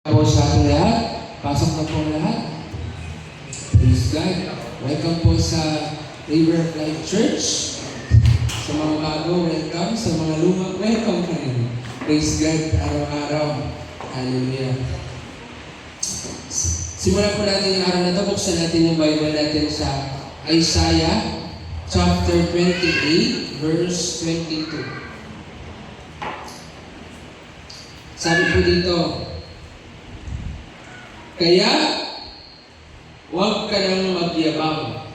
Po sa ating lahat. Pasok na po ang lahat. Praise God. Welcome po sa River of Life Church. Sa mga bago, welcome. Sa mga lumang, welcome pa rin. Praise God araw-araw. Hallelujah. Simulan po natin yung araw na ito. Buksan natin yung Bible natin sa Isaiah chapter 28 verse 22. Sabi po dito, kaya, huwag ka nang magyabang.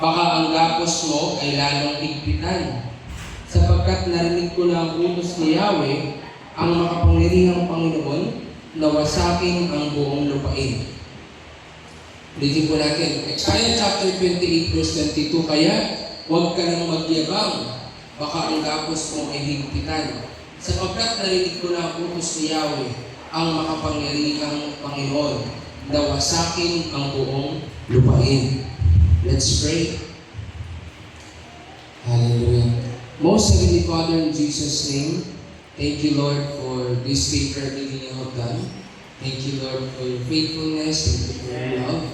Baka ang gapos mo ay lalong higpitan. Sapagkat narinig ko na ang utos ni Yahweh, ang makapangyarihang Panginoon, na wasakin ang buong lupain. Ulitin po natin. Isaiah chapter 28 verse 22, kaya, huwag ka nang magyabang. Baka ang gapos mo ay higpitan. Sapagkat narinig ko na ang utos ni Yahweh, ang makapangyarihang Panginoon, na wasakin ang buong lupain. Let's pray. Hallelujah. Most Heavenly Father, in Jesus' name, thank you, Lord, for this favor that you have done. Thank you, Lord, for your faithfulness. Thank you for your love.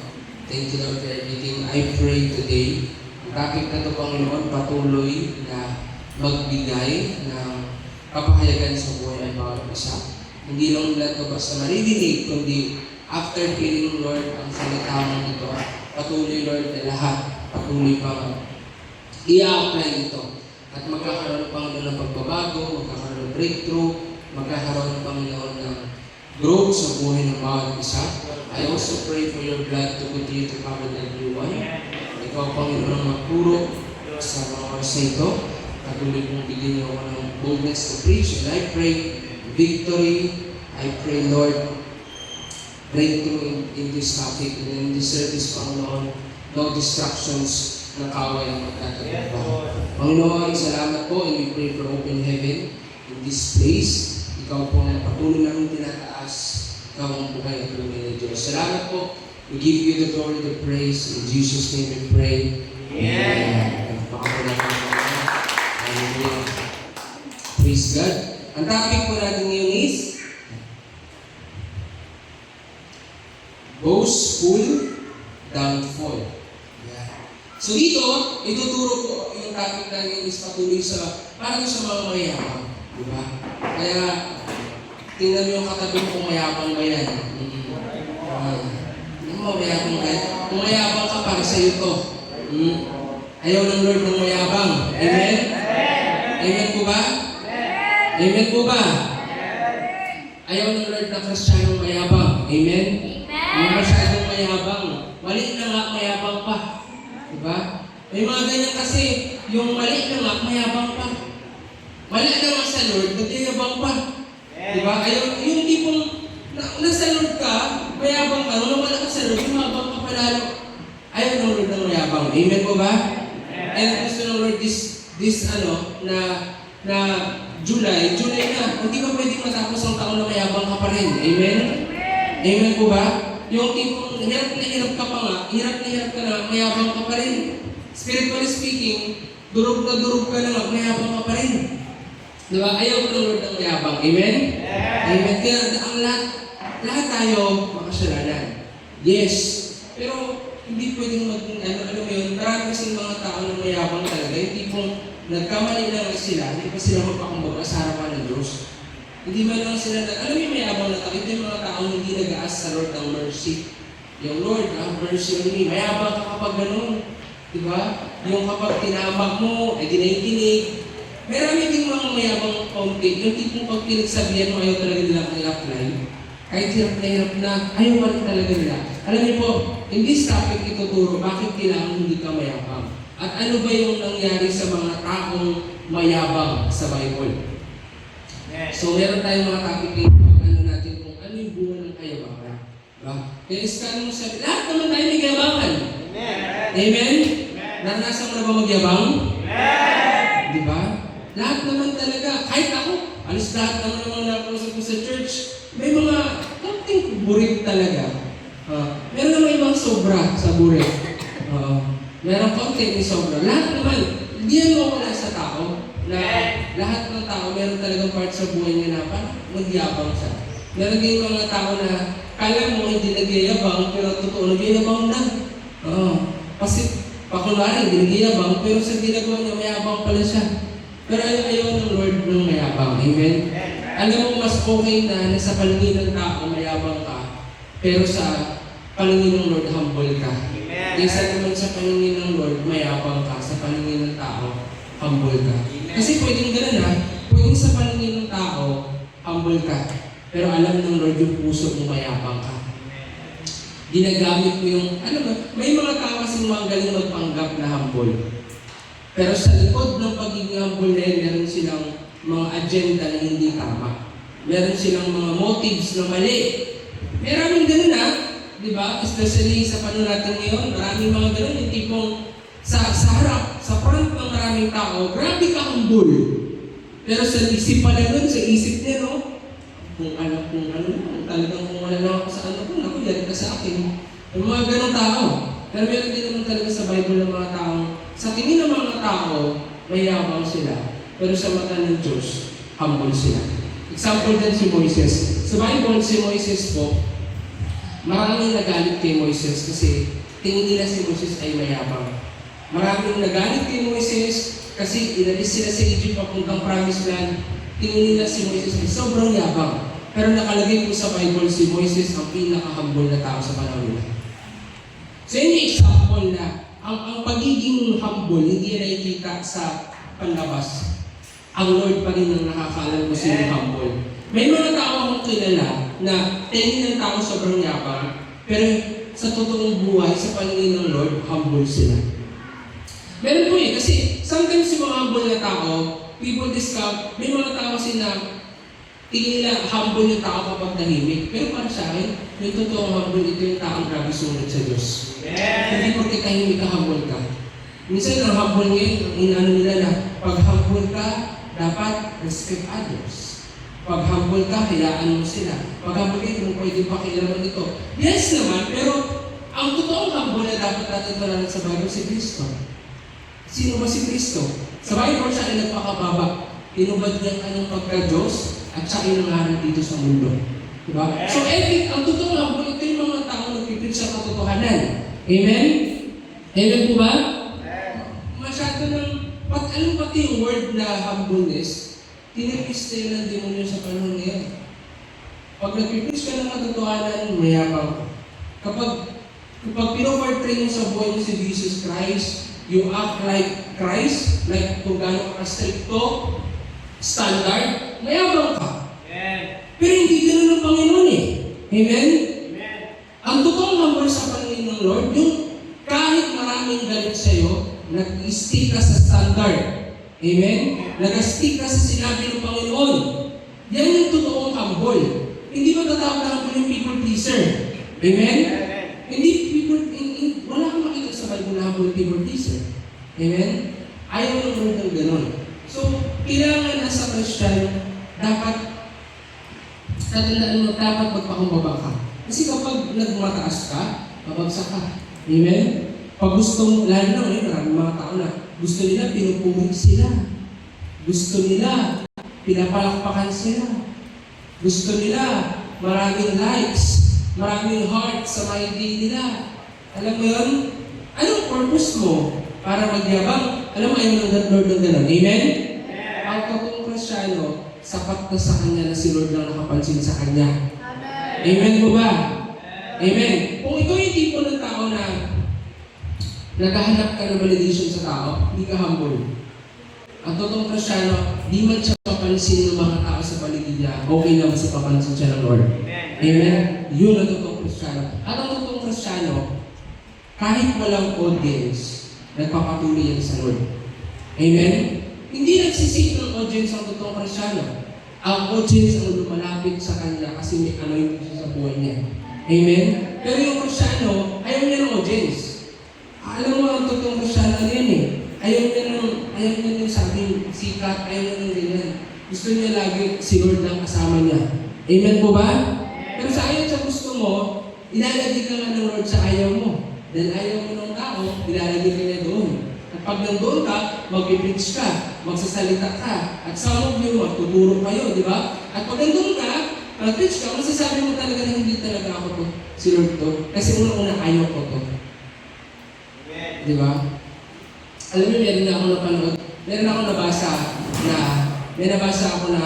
Thank you, Lord, for everything. I pray today, ang topic na ito, Panginoon, patuloy na magbigay ng kapahayagan sa buhay ng bawat isa. Hindi lang nila ito basta maririnig, kundi after hearing, Lord, ang salita mo ito, patuloy, Lord, na lahat, patuloy pa i-apply ito. At magkakaroon, Panginoon, ng pagbabago, magkakaroon ng breakthrough, magkakaroon, Panginoon, ng growth sa buhay ng bawat isa. I also pray for your blood to continue to cover everyone. Ikaw, Panginoon, ang magpuro sa mga oras na ito. Patuloy mong bigyan niyo ako ng boldness to preach. And I pray victory. I pray, Lord, breakthrough in this topic and in this service, Panginoon. No distractions na kaway ang magtatagpo. Panginoon, salamat po, and we pray for open heaven in this place. Ikaw po ang patuloy namin tinataas. Ikaw ang buhay at lumay na Diyos. Salamat po. We give you the glory, the praise. In Jesus' name we pray. Amen. Hallelujah. Praise God. Ang topic po natin ngayon is boastful downfall. Yeah. So dito, ituturo ko yung topic natin is patuloy sa parang sa mga mayabang. Diba? Kaya, tingnan mo yung katabi mo kung mayabang ba yan. Mayabang ba yan? Kung mayabang ka, para sa'yo to. Ayaw ng Lord ng mayabang. Amen? Amen po ba? Amen po ba? Ayaw ng Lord na Kristiyanong mayabang. Amen? Yung masyadong mayabang. Mali na nga, mayabang pa. Diba? May mga ganyan kasi, yung mali na nga, mayabang pa. Mali na nga sa Lord, nagyayabang pa. Diba? Ayaw, yung tipong, nasa Lord ka, mayabang ka, nung wala ka sa Lord, yumabang ka palalo. Ayaw ng Lord ng mayabang. Amen po ba? And gusto ng Lord na July na, hindi ka pwedeng matapos ang taon na mayabang ka pa rin. Amen? Amen po ba? Yung tipong hirap ka pa nga, hirap na, mayabang ka pa rin. Spiritually speaking, durog ka na nga, mayabang ka pa rin. Diba? Ayaw ko ng Lord ng mayabang. Amen? Amen. Kaya ang lahat tayo makasalanan. Yes. Pero hindi pwedeng maging, ano yun, marami kasing mga tao na mayabang talaga. Yung tipong nagkamali lang sila, hindi pa sila magpakumbaga sa harapan ng Diyos. Hindi man lang sila, alam mo may abang na tao, ito yung mga taong hindi nag-aas sa Lord ng mercy. Yung Lord, have mercy on me. Mayabang ka kapag ganun. Diba? Yung kapag tinamag mo, ay dinaig-dinig. Marami din mga mayabang kaunti. Yung tipong pag pinagsabihan mo, ayaw talaga nila i-apply. Kahit hirap na, ayaw pa rin talaga nila. Alam niyo po, in this topic ituturo, bakit kailangan hindi ka mayabang? At ano ba yung nangyari sa mga taong mayabang sa Bible? So, meron tayong mga topic dito, natin kung ano yung bunga ng kayabangan. Diba? Kaya iskan mo sabi, lahat naman tayo may kayabangan. Amen? Naranasan mo na ba magyabang? Diba? Lahat naman talaga. Kahit ako, alis lahat naman ng mga nakusap ko sa church, may mga konting burik talaga. Meron naman ibang sobra sa burik. Meron konting sobra. Lahat naman, hindi yan mawala sa tao. Na lahat ng tao, meron talagang part sa buhay niya na parang magyabang siya. Meron din mga tao na kala mo hindi nagyayabang, pero totoo nagyayabang na. Oo. Kasi pakunwari, hindi nagyayabang, pero sa ginagawa niya, mayabang pala siya. Pero ayaw ng Lord ng mayabang. Amen? Alam mo, mas okay na nasa paningin ng tao, mayabang ka, pero sa paningin ng Lord, humble ka. Kaysa naman sa paningin ng Lord, mayabang ka, sa paningin ng tao, humble ka. Kasi pwedeng ganun ha, pwedeng sa paningin ng tao, humble ka. Pero alam ng Lord yung puso mo, mayabang ka. Ginagamit mo yung, may mga tao kasing magaling magpanggap na humble. Pero sa likod ng pagiging humble na yun, meron silang mga agenda na hindi tama. Meron silang mga motives na mali. Maraming ganun ha, di ba? Especially sa panahon natin ngayon, maraming mga ganun, yung tipong sa harap, sa front ng maraming tao, grabe ka humble. Pero sa isip pala nun, sa isip niya, no? Kung talagang kung wala lang ako sa ako, yan ka sa akin. Yung mga ganong tao. Pero meron din naman talaga sa Bible ng mga tao, sa tingin ng mga tao, mayabang sila. Pero sa mata ng Diyos, humble sila. Example din si Moises. Sa Bible, si Moises po, maraming nagalit kay Moises kasi tingin nila si Moises ay mayabang. Maraming nagalit kay Moises kasi inalis sila sa Egypt papuntang Promised Land. Tingin nila si Moises ay sobrang yabang. Pero nakalagay po sa Bible si Moises ang pinaka-humble na tao sa panahon nila. So yun yung example na ang pagiging humble hindi nakikita sa panlabas. Ang Lord pa rin ang nakakaalam kung sino humble. May mga tao akong kilala na tingin ng tao sobrang yabang, pero sa totoong buhay, sa paningin ng Lord, humble sila. Meron po kasi sometimes yung mga humble na tao, people discount, may mga tao kasi na tingin nila humble yung tao kapag nahimik. Pero para sa akin, yung totoong humble, ito yung taong grabe sumunod sa Diyos. Hindi porque tahimik ka, humble ka. Minsan ang humble ngayon, ang inano nila na pag humble ka, dapat respect others. Pag humble ka, hayaan mo sila. Pag humble ka, kung pwede pakialaman ito. Yes naman, pero ang totoong humble na dapat natin talaga sa Bible si Kristo. Sino ba si Kristo? Sa Bible siya ay nagpakababa. Tinubad niya ang kanyang pagka-Diyos at siya ay nangaral dito sa mundo. Diba? So, ang totoong humble, ito yung mga tao nagpipit sa katotohanan. Amen? Amen po ba? Masyado ng, pati yung word na humbleness, tinipis na yun ang demonyo sa panahon ngayon. Pag nagpipis ka ng katotohanan, mayabang. Kapag pinoportray mo sa buhay mo si Jesus Christ, you act like Christ, like kung gano'n ka stricto, standard, mayabang ka. Pero hindi gano'n ang Panginoon eh. Amen? Ang totoong humble sa paningin ng Lord, yung kahit maraming galit sa'yo, nag-stick ka sa standard. Amen? Nag-stick ka sa sinabi ng Panginoon. Yan yung totoong humble. Hindi ba tatawag na humble yung people pleaser? Amen? Hindi wala kang makita sa Bible na humble people pleaser. Amen? Ayaw ng Lord ng gano'n. So, kailangan na sa Christian, dapat tatandaan mo, dapat magpakumbaba ka. Kasi kapag nagmataas ka, babagsak ka. Amen? Pag gusto mo, lalo na ngayon, maraming mga tao na gusto nila, pinupunig sila. Gusto nila, pinapalakpakan sila. Gusto nila, maraming likes, maraming hearts sa mga ID nila. Alam mo yun? Anong purpose mo para magyabang? Alam mo, ayaw ng Lord ng gano'n. Amen? Ang totoong Kristyano, sapat na sa Kanya na si Lord lang nakapansin sa Kanya. Amen po ba? Amen. Kung ikaw yung tipo ng tao na naghahanap ka ng validation sa tao, hindi ka humble. Ang totoong Kristyano, di man siya papansin ng mga tao sa paligid niya, okay lang sa papansin siya ng Lord. Amen? Yun ang totoong Kristyano. At ang totoong Kristyano, kahit walang audience, nagpapatuloy yan sa Lord. Amen? Hindi nagsisik ng audience ang totoong Kristyano. Ang audience ang lumalapit sa Kanya kasi may anointing siya sa buhay niya. Amen? Pero yung Kristyano, ayaw niya ng audience. Alam mo ang totoong Kristyano yan eh. Ayaw niya ng sabing sikat, ayaw niya ng ganyan. Gusto niya lagi si Lord lang kasama niya. Amen po ba? Pero sa ayaw sa gusto mo, ilalagay ka nga ng Lord sa ayaw mo. Dahil ayaw mo ng tao, ilalagay ka niya doon. At pag nandoon ka, mag-preach ka, magsasalita ka. At some of you, magtuturo kayo, di ba? At pag nandoon ka, Twitch ka, masasabi mo talaga na hindi talaga ako to, si Lord to. Kasi una-una, ayaw ko to. Di ba? Alam niyo, meron na ako napanood, meron ako nabasa na, may nabasa ako na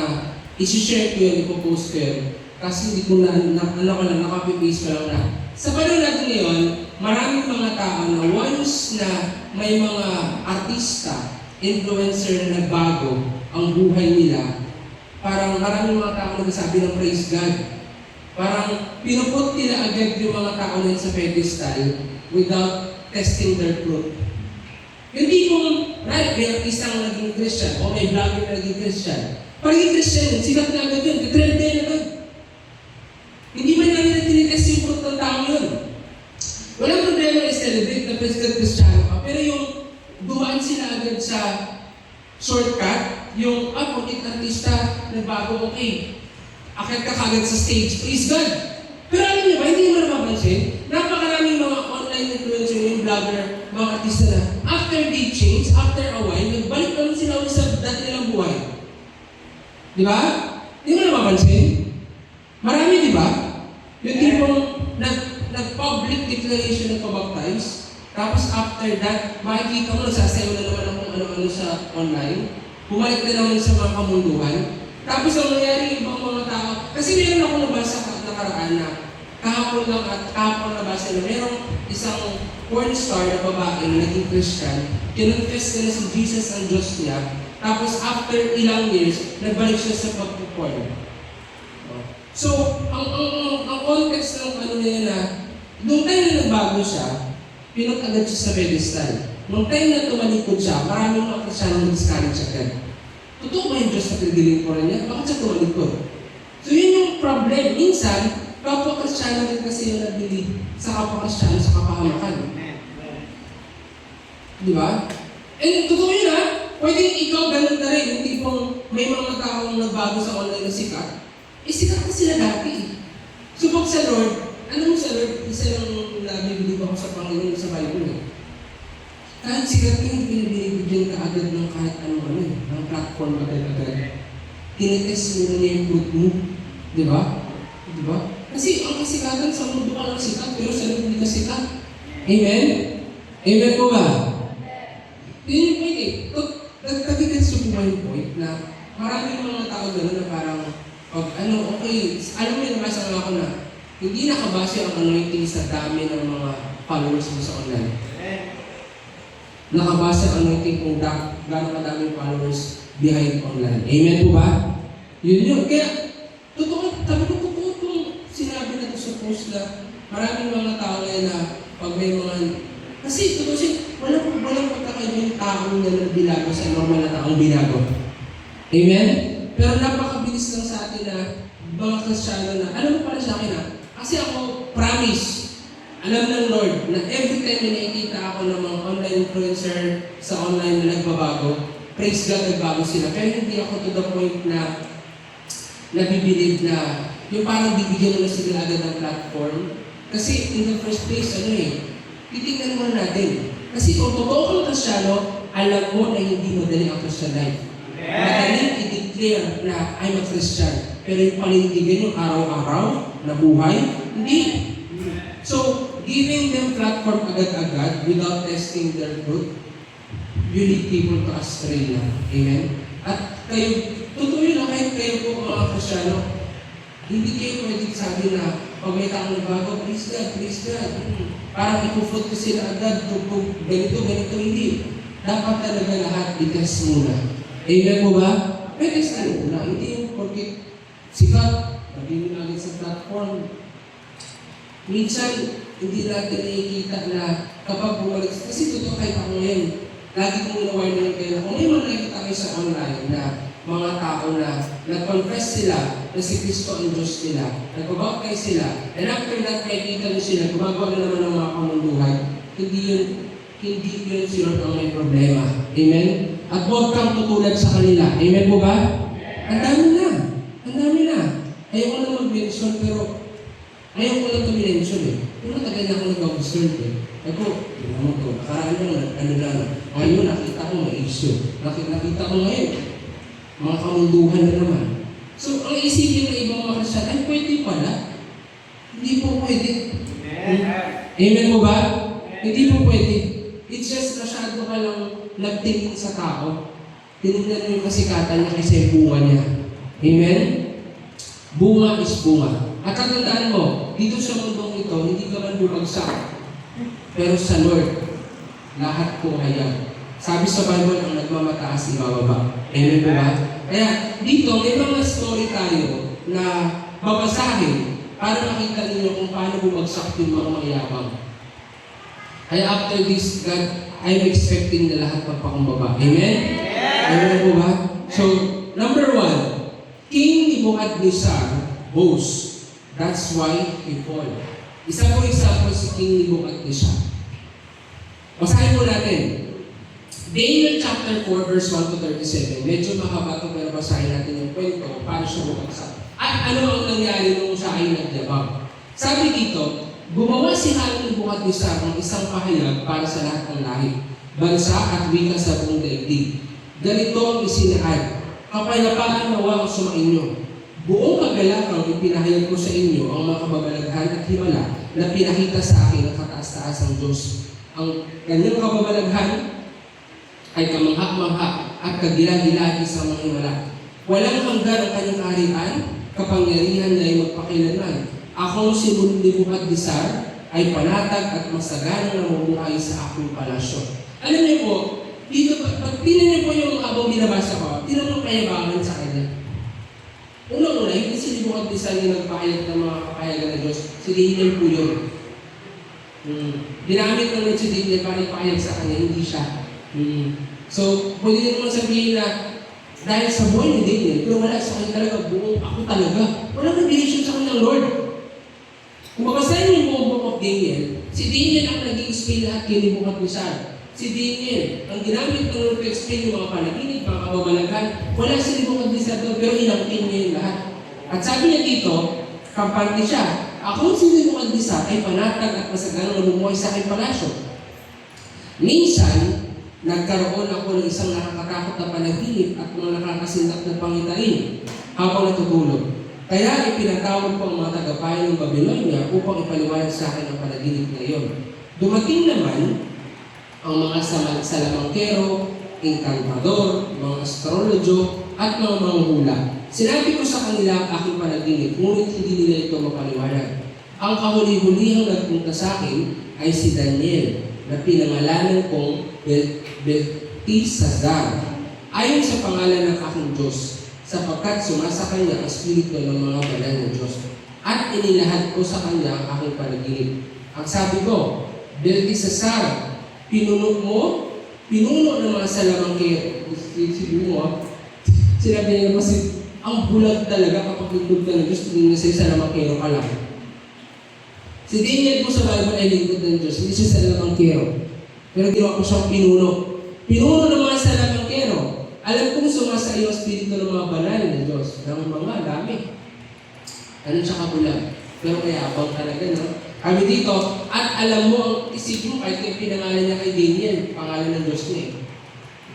isi-share ko yun, ipopost ko yun. Kasi hindi ko nakapipaste ko lang na. Sa panahon natin ngayon, maraming mga tao na once na may mga artista, influencer na nagbago ang buhay nila, parang maraming mga tao nagsasabi ng praise God. Parang pinuput nila agad yung mga tao na sa pedestal without testing their fruit. Hindi kung, right, may artistang naging Christian o may vlogger na naging Christian. Pagiging Christian, sikat na agad yun, trend na yun agad. Hindi man namin na tinitest yung fruit ng tao yun. Walang problema i-celebrate na President Cristiano ka, pero yung dumaan sila agad sa shortcut, yung, porque artista, nagbago, okay. Akit ka kagad sa stage, praise God. Pero alam niyo ba, hindi mo napapansin, napakaraming mga online influencer, yung vlogger, mga artista na, after they change, after a while, nagbalik naman sila ulit sa dati nilang buhay. Di ba? Hindi mo napapansin? Marami, di ba? Yung tipong nag-public declaration ng pabaptize, tapos after that, makikita mo, nagsasayaw na naman kung ano-ano sa online, bumalik na naman sa mga kamunduhan. Tapos ang nangyari ibang mga tao, kasi meron ako nabasa nakaraan na kahapon nabasa na merong isang porn star na babae na naging Christian, kinonfess na si Jesus ang Diyos niya, tapos after ilang years, nagbalik siya sa pagpuporn. So, ang context ng ano niya na, nung time na nagbago siya, pinot agad siya sa pedestal. Nung time na tumalikod siya, maraming mga Kristiyanong discourage agad. Totoo ba yung Diyos na pinigiling ko rin niya? Bakit siya tumalikod? So yun yung problem. Minsan, kapwa Kristiyano rin kasi yung nabili sa kapwa Kristiyano sa kapahamakan. Di ba? And totoo yun ha, pwedeng ikaw ganun na rin. Yung tipong may mga taong nagbago sa online na sikat. Sikat na sila dati. So pag sa Lord, alam mo sa Lord, isa lang nabibili ako sa Panginoon sa Bible. Kahit sikat yung binibigyan ka agad ng kahit anong ng platform agad-agad. Tinitest mo na niya yung fruit mo. Di ba? Di ba? Kasi ang kasikatan sa mundo ka lang sikat, pero sa Lord hindi ka sikat. Amen? Amen po ba? Yun yung point eh. Nagkagigets yung point na maraming mga tao gano'n na parang pag okay, alam mo yun, nabasa nga ako na hindi nakabase ang anointing sa dami ng mga followers mo sa online. Nakabase ang anointing kung gano'ng kadaming followers behind online. Amen po ba? Yun yun. Kaya, totoo itong sinabi na ito sa post na maraming mga tao na pag may mga... Kasi totoo siya, walang pagkakaiba yung taong na nagbilago sa normal na taong binago. Amen? Pero napakabilis lang sa atin na mga Kristiyano na, alam mo pala sa akin ha, kasi ako, promise, alam ng Lord na every time na nakikita ako ng mga online influencer sa online na nagbabago, praise God, nagbago sila. Pero hindi ako to the point na nabibilib na yung parang bibigyan mo na sila agad ng platform. Kasi in the first place, titignan mo natin. Kasi kung totoo kang Kristiyano, alam mo na hindi madali ang Christian life. Madaling i-declare na I'm a Christian. Pero yung panindigan yung araw-araw na buhay, hindi. So, giving them platform agad-agad without testing their fruit, you lead people to astray na. Amen? At kayo, totoo yun na kahit kayo po mga Kristiyano, hindi kayo pwede sabi na pag may taong nagbago, please God. Parang ipufruit ko sila agad, ganito, hindi. Dapat talaga lahat i-test muna. Amen mo ba? May test ka muna. Hindi yung porque sikat, naging agad sa platform. Minsan, hindi natin nakikita na kapag bumalik, kasi totoo kahit ako ngayon, lagi kong ina-warning kayo na kung may mga nakikita kayo sa online na mga tao na nag-confess sila na si Kristo ang Diyos nila, nag-baptize sila, and after that, nakikita nyo sila, gumagawa na naman ng mga kamunduhan, hindi yun si Lord ang may problema. Amen? At huwag kang tutulad sa kanila. Amen po ba? Ang dami na. Ayaw ko na mag-mention, pero ayaw ko lang ito-mention Pero matagal na ako nag-observe Ako, naman ko, nakaraan lang, ngayon nakita ko may issue. Nakita ko ngayon, mga kamunduhan na naman. So, ang isipin ng ibang mga Kristiyan, ay pwede pala. Hindi po pwede. Amen mo ba? Hindi po pwede. It's just masyado ka lang nagtingin sa tao. Tinignan mo yung kasikatan niya kasi yung bunga niya. Amen? Bunga is bunga. At tatandaan mo, dito sa mundong ito, hindi ka man bumagsak. Pero sa Lord, lahat po hayag. Sabi sa Bible, ang nagmamataas, ibababa. Amen po ba? Kaya dito, may mga story tayo na babasahin para makita ninyo kung paano bumagsak yung mga mayabang. Kaya after this, God, I'm expecting na lahat magpakumbaba. Amen? Amen po ba? So, number 1, King Nebuchadnezzar boast. That's why he fall. Isa po example si King Nebuchadnezzar. Basahin po natin. Daniel chapter 4 verse 1 to 37. Medyo mahaba ito pero basahin natin yung kwento paano siya bumagsak. At ano ang nangyari nung siya ay nagyabang. Sabi dito, gumawa si Haring Nebuchadnezzar ng isang pahayag para sa lahat ng lahi, bansa at wika sa buong daigdig. Ganito ang isinahad, kapayapaan nawa ang sumainyo. Buong kagalakan ipinahayag ko sa inyo ang mga kababalaghan at himala na pinakita sa akin ng kataas-taasang Diyos. Ang kanyang kababalaghan ay kamangha-mangha at kagila-gilagi sa mga himala. Walang hanggan ang kanyang kaharian, kapangyarihan na ay magpakilanman. Akong si Nebuchadnezzar ay panatag at masaganang namumuhay sa aking palasyo. Alam niyo po, dito, pag tinan niyo po yung habang binabasa ko, tinan mo kayabangan sa kanya. Una-una, hindi si Nebuchadnezzar yung nagpahayag ng mga kapahayagan ng Diyos. Si Daniel po yun. Ginamit naman si Daniel para ipahayag sa kanya, hindi siya. So, pwede nyo naman sabihin na dahil sa buhay ni Daniel, pero wala sa kanya talaga, buong ako talaga. Walang revelation sa kanyang Lord. Kung mabasahin yung buong book of Daniel, si Daniel ang nag-i-explain lahat kay Nebuchadnezzar. Si Daniel, ang ginamit ng Lord to explain yung mga panaginip, mga kababalaghan, wala si Nebuchadnezzar doon, pero inangkin niya yung lahat. At sabi niya dito, kampante siya, ako si Nebuchadnezzar ay panatag at masaganang namumuhay sa aking palasyo. Minsan, nagkaroon ako ng isang nakakatakot na panaginip at mga nakakasindak na pangitain habang natutulog. Kaya ipinatawag ko ang mga tagapayan ng Babylonia upang ipaliwanag sa akin ang panaginip na iyon. Dumating naman ang mga salamangkero, encantador, mga astrologyo, at mga manghula. Sinabi ko sa kanila ang aking panaginip, ngunit hindi nila ito mapaliwanag. Ang kahuli-hulihang nagpunta sa akin ay si Daniel, na pinangalanan kong Belteshazzar, ayon sa pangalan ng aking Diyos, sapagkat sumasa kanya ang espiritu ng mga banal ng Diyos. At inilahad ko sa kanya ang aking panaginip. Ang sabi ko, Belteshazzar, pinuno ng mga salamangkero. Sinabi niya kasi, ang bulag talaga kapag lingkod ka ng Diyos, tingin na sa'yo salamangkero ka lang. Si Daniel po sa Bible ay lingkod ng Diyos, hindi siya salamangkero. Pero ginawa ko siyang pinuno. Pinuno ng mga salamangkero. Alam kong sumasa iyo ang espiritu ng mga banal ng Diyos. Ng mga dami. Ano siya kabulag? Pero kaya abang talaga, no? Kami dito, at alam mo, ang isip mo, kahit yung pinangalan niya kay Daniel, pangalan ng Diyos niya.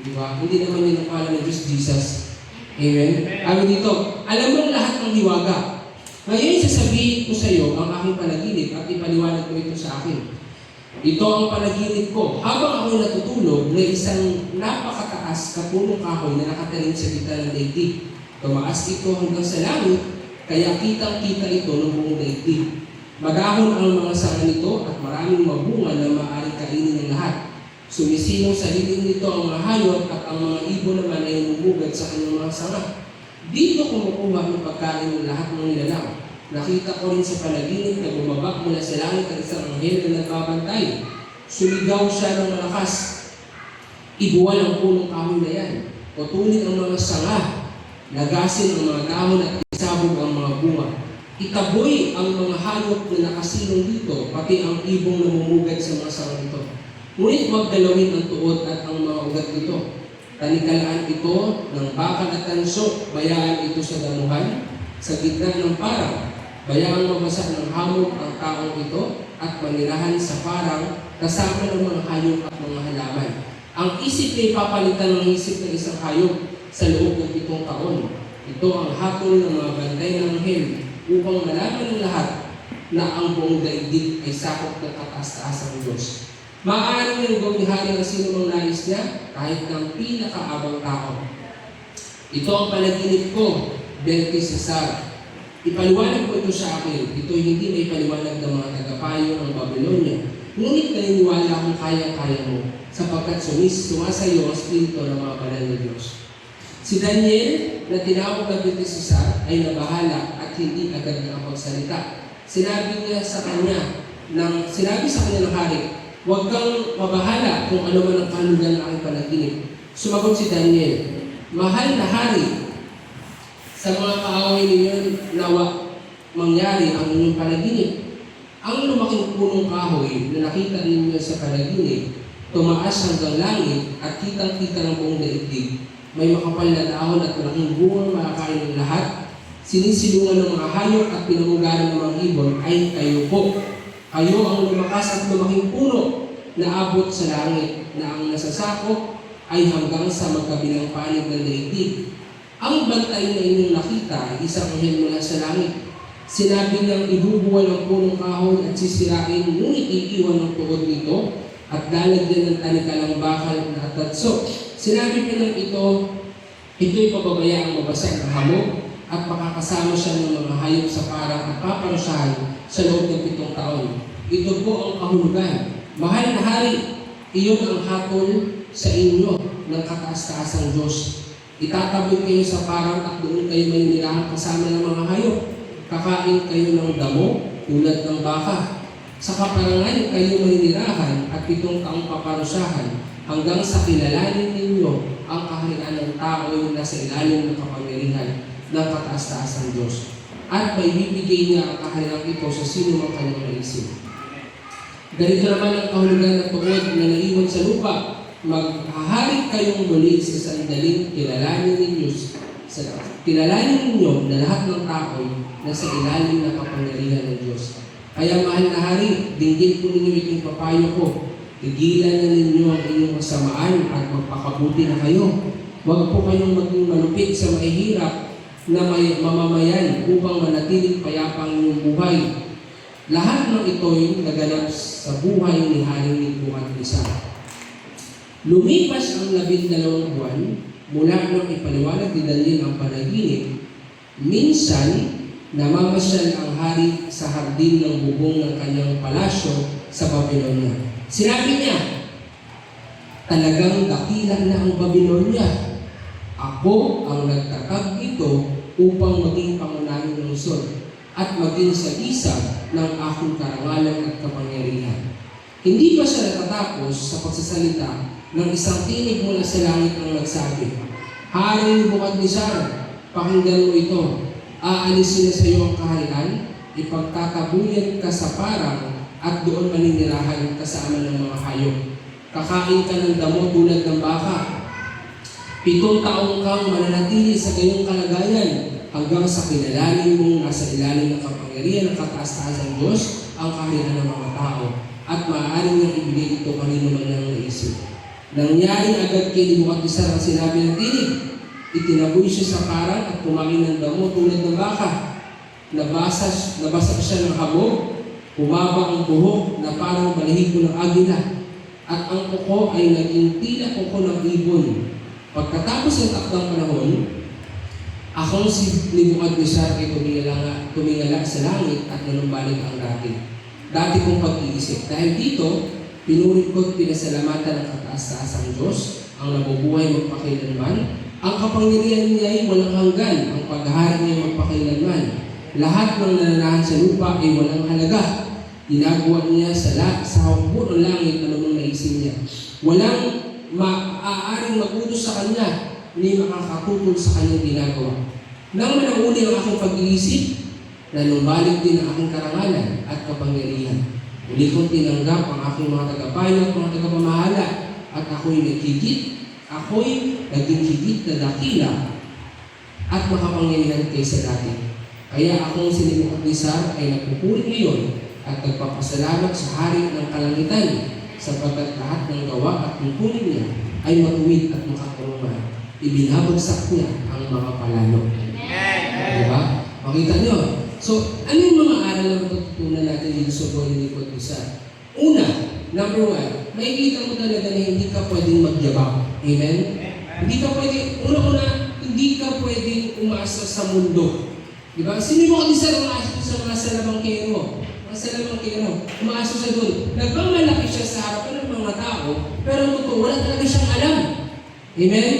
Di ba? Hindi naman yun ang pangalan ng Diyos, Jesus. Amen? Kami dito, alam mo ang lahat ng hiwaga. Ngayon, sasabihin ko sa iyo ang aking panaginip at ipaliwanag ko ito sa akin. Ito ang panaginip ko. Habang ako natutulog na isang napakataas na punong kahoy na nakataling sa gitna ng daigdig. Tumaas ito hanggang sa langit, kaya kitang-kita ito ng buong daigdig. Madahon ang mga sanga nito at maraming mabunga na maaaring kainin ng lahat. Sumisilong sa hiling nito ang mga hayop at ang mga ibon naman ay lumugad sa kanyang mga sanga. Dito kumukuha ng pagkain ng lahat ng nilalang. Nakita ko rin sa panaginip na bumaba mula sa langit ang isang anghel na nagbabantay. Sumigaw siya ng malakas. Ibuwan ang punong kahoy na yan. Putulin ang mga sanga. Lagasin ang mga dahon at isabog ang mga bunga. Itaboy ang mga hayop na nakasilong dito, pati ang ibong namumugad sa mga sanga nito. Ngunit huwag galawin ang tuod at ang mga ugat nito. Tanikalaan ito ng bakal at tanso, bayaan ito sa damuhan, sa gitna ng parang, bayaang mabasa ng hamog ang taong ito at manirahan sa parang kasama ng mga hayop at mga halaman. Ang isip ay papalitan ng isip ng isang hayop sa loob ng 7 taon. Ito ang hatol ng mga bantay ng anghel upang malaman ng lahat na ang buong daigdig ay sakop ng kataas-taasang Diyos. Maaaring nilugong ni Hari ang sino mang nais niya kahit ng pinakaabang tao. Ito ang panaginip ko, Belteshazzar. Ipaliwanag ko ito sa akin. Ito hindi may paliwanag ng mga tagapayo ng Babylonia. Ngunit naniniwala kung kaya-kaya mo, sapagkat sumasayo ang espiritu ng mga banal na Diyos. Si Daniel, na tinawag na Belteshazzar, ay nabahala at hindi agad nakapagsalita. Sinabi sa kanya ng hari, huwag kang mabahala kung ano man ang kahulugan ng aking panaginip. Sumagot si Daniel, mahal na hari, sa mga kaaway ninyo nawa mangyari ang inyong panaginip. Ang lumaking punong kahoy na nakita ninyo sa panaginip, tumaas hanggang langit at kitang-kita ng buong daigdig. May makapal na dahon at malaking bungang makakain ng lahat. Sinisilungan ng mga hayop at pinamunggaran ng mga ibon ay kayo po. Kayo ang lumakas at lumaking puno na abot sa langit, na ang nasasakop ay hanggang sa magkabilang panig ng daigdig. Ang bantay na inyong nakita ay isang anghel mula sa langit. Sinabi niyang ibubuwal ang punong kahoy at sisirain, ngunit iiwan ang tuhod nito at lalagyan ng tanikalang bakal na atatso. Sinabi pa ng ito'y pababayaang mabasag na hamog at makakasama siya ng mga hayop sa parang at paparusahan sa loob ng 7 taon. Ito po ang kahulugan. Mahal na hari, iyon ang hatol sa inyo ng kataas-taasang Diyos. Itataboy kayo sa parang at doon kayo may nirahan kasama ng mga hayop. Kakain kayo ng damo tulad ng baka. Sa kaparangan kayo may nirahan at 7 taong paparusahan hanggang sa kilalanin ninyo ang kaharian ng tao na nasa ilalim ng kapangyarihan ng kataas-taasang Diyos. At may bibigay niya ang kaharian ito sa sino mang kanyang naisip. Ganito naman ang kahulugan ng tuod na naiwan sa lupa. Maghahari kayong muli sa sandaling kilalanin ninyo na lahat ng tao na sa ilalim ng kapangyarihan ng Diyos. Kaya mahal na hari, dinggin po ninyo itong papayo ko. Tigilan na ninyo ang inyong kasamaan at magpakabuti na kayo. Huwag po kayong maging malupit sa mahihirap na may mamamayan upang manatiling payapang inyong buhay. Lahat ng ito'y naganap sa buhay ni Haring Nebukadnezar. Lumipas ang 12 buwan mula nang ipaliwanag ni Daniel ang panaginip. Minsan, namamasyal ang hari sa hardin ng bubong ng kanyang palasyo sa Babylonia. Sinabi niya, talagang dakila na ang Babylonia. Ako ang nagtakag ito upang maging pangunahing lungsod at maging sagisag ng aking karangalan at kapangyarihan. Hindi pa siya natatapos sa pagsasalita ng isang tinig mula sa langit ang nagsabi, Haring Nebukadnezar, pakinggan mo ito. Aalisin na sa iyo ang kaharian, ipagtatabuyan ka sa parang at doon maninirahan kasama ng mga hayop. Kakain ka ng damo tulad ng baka. 7 taong kang mananatili sa gayong kalagayan hanggang sa kilalanin mong nasa ilalim ng kapangyarihan ng kataas-taasang Diyos ang kaharian ng mga tao at maaaring niyang ibigay ito kanino man niyang naisip. Nangyari agad kay Nebukadnezar ang sinabi ng tinig. Itinaboy siya sa parang at kumain ng damo tulad ng baka. Nabasa siya ng habog, humaba ang buhok na parang balahibo ng agila, at ang kuko ay naging tila kuko ng ibon. Pagkatapos ng takdang panahon, akong si Nebukadnezar ay tumingala sa langit at nanumbalik ang dati kong pag-iisip. Dahil dito, pinurit ko't pinasalamatan ng kataas-taasang Diyos, ang nabubuhay magpakailanman. Ang kapangyarihan niya ay walang hanggan, ang paghahari niya magpakailanman. Lahat ng nananahan sa lupa ay walang halaga. Ginagawa niya sa hukbo ng langit na namang naisip niya. Walang maaaring magutos sa kanya, ni makakatutol sa kanyang ginagawa. Nang manauli ang aking pag-iisip, nanumbalik din ang aking karangalan at kapangyarihan. Muli kong tinanggap ang aking mga tagapayo at mga tagapamahala at ako'y naging higit na dakila at makapangyarihan kaysa dati. Kaya akong si Nebukadnezar ay nagpupuri ngayon at nagpapasalamat sa hari ng kalangitan sapagkat lahat ng gawa at tungkulin niya ay matuwid at makatarungan. Ibinabagsak niya ang mga palalo. Diba? Makita nyo. So, ano yung mga aral na matututunan natin dito sa buhay ni Nicodemus? Una, number one, makikita mo talaga na hindi ka pwedeng magyabang. Amen? Hindi ka pwedeng, una-una, hindi ka pwedeng umasa sa mundo. Diba? Sino mo kasi umaasa sa mga salamangkero? Mga salamangkero, umaasa siya doon. Nagmamalaki siya sa harapan ng mga tao, pero totoo, wala talaga siyang alam. Amen?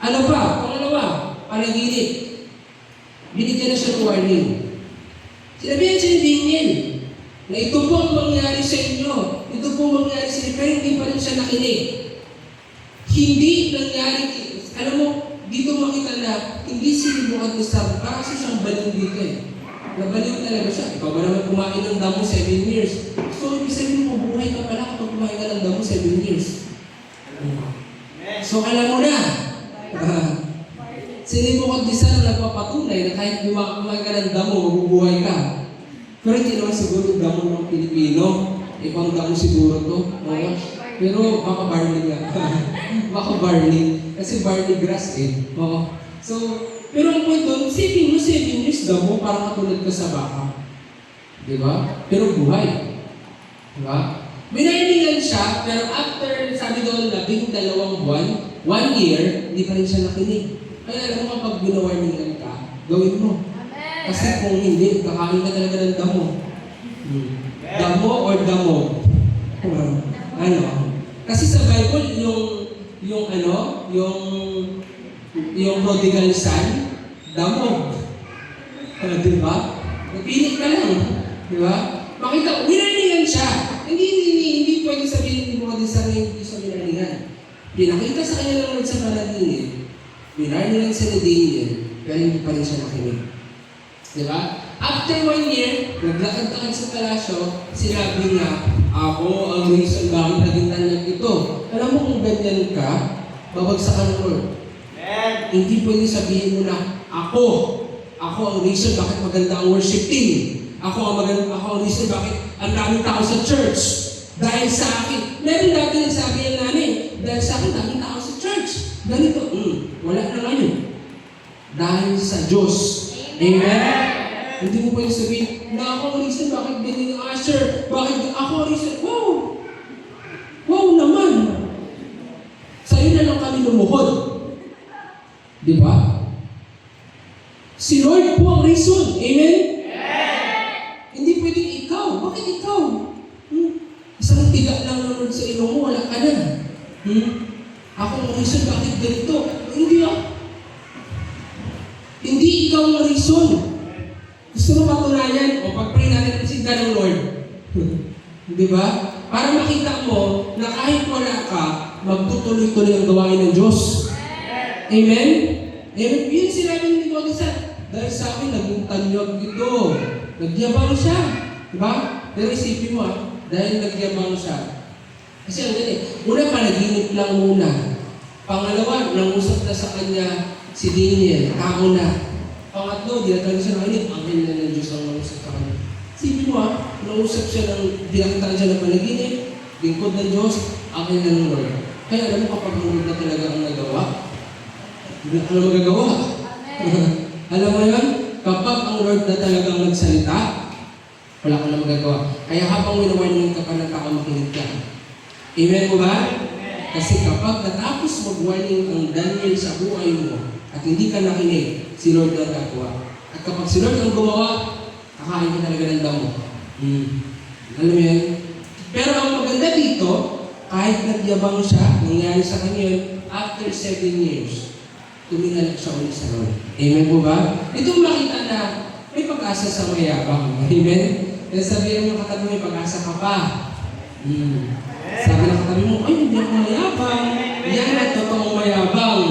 Ano pa? Pangalawa, panaginip. Binigyan na siya ng warning. Sinabihan siya ni Daniel, na ito po ang mangyari sa inyo. Ito po ang mangyari sa inyo. Pero hindi pa rin siya nakinig. Hindi nangyari. Alam mo, dito makita na hindi sinubukan ni Sab. Para kasi siyang baliw dito eh. Nabaliw talaga siya. Ikaw ba naman kumain ng damo 7 years? So, ibig sabihin mo, buhay ka pala kapag kumain ka ng damo 7 years. So, alam mo na. Sinibukod di sana nagpapatunay na kahit kumain ka ng damo, mabubuhay ka. Pero hindi naman siguro damo ng Pilipino. Ibang damo siguro to. Pero baka barley nga. Baka barley. Kasi barley grass eh. So, pero ang point doon, 7 years damo parang katulad ka sa baka. Diba? Pero buhay. Diba? Binarningan siya, pero after, sabi doon, 12 buwan, 1 year, hindi pa rin siya nakinig. Kaya alam mo kapag binawarningan ka, gawin mo. Kasi kung hindi, kakain ka talaga ng damo. Damo or damo? Ano? Kasi sa Bible, yung prodigal son, damo. Diba? Napili ka lang. Diba? Makita, winarningan siya. Hindi pwede sabihin ni mga disang hindi siya winarningan. Pinakita sa kanya ng Lord sa panaginip, winarningan siya ni Daniel, pero hindi pa rin siya nakinig. Diba? After 1 year, naglakad-lakad sa palasyo, sinabi niya, ako ang reason bakit naging tanyag ito. Alam mo kung ganyan ka, babagsakan ng Lord. Hindi pwede sabihin mo na, ako ang reason bakit maganda ang worship team. Ako ang reason bakit ang daming tao sa church. Dahil sa akin. Meron dati nagsabi yan namin, dahil sa akin, daming tao sa church. Ganito, wala na ngayon. Dahil sa Diyos. Amen? Hindi mo pwede sabihin, na ako ang reason bakit ganyan yung usher. Bakit ako ang reason? Wow! Wow naman! Sa'yo na lang kami lumuhod. Di ba? Si Lord po ang reason. Amen? Hindi pwedeng ikaw. Bakit ikaw? Isang tiga lang ng Lord sa ilong mo, wala ka na. Ako ang reason bakit ganito. Hindi ikaw ang reason. Gusto mo patunayan? O pag-pray natin kasi ka ng Lord. Di ba? Para makita mo na kahit wala ka, magtutuloy-tuloy ang gawain ng Diyos. Amen? Amen? Yun sinabi ni Nicodemus. Dahil sa akin, naging tanyag ito. Nagyabang siya. Diba? Pero isipin mo dahil nagyabang siya. Kasi ang ganit. Una, panaginip lang muna. Pangalawa, nangusap na sa kanya si Daniel. Tao na. Pangatlo, dinatawag siya ng kanil. Angel na ng Diyos ang nangusap sa kanya. Isipin mo nangusap siya dinakitahan siya ng panaginip. Lingkod ng Diyos, angel na ng Lord. Kaya alam mo kapag Lord na talaga ang nagawa, ano magagawa? Alam mo yun? Kapag ang Lord na talagang nagsalita, wala ka na magagawa. Kaya habang winawarning ka pa ng tao, makinig ka. Amen mo ba? Kasi kapag natapos mag-warning ang Daniel sa buhay mo at hindi ka nakinig, si Lord na gagawa. At kapag si Lord ang gumawa, kakain ka talaga ng damo. Alam mo yan? Pero ang maganda dito, kahit nagyabang siya, nangyari sa kanya yun, after 7 years, tuminalik siya ulit sa Lord. Amen po ba? Ito makita na may pag-asa sa mayabang. Amen? Kaya sabihin mo katabi, may pag-asa ka pa. Sabi ng katabi mo, ay, hindi ako mayabang. Yan ang totoong mayabang.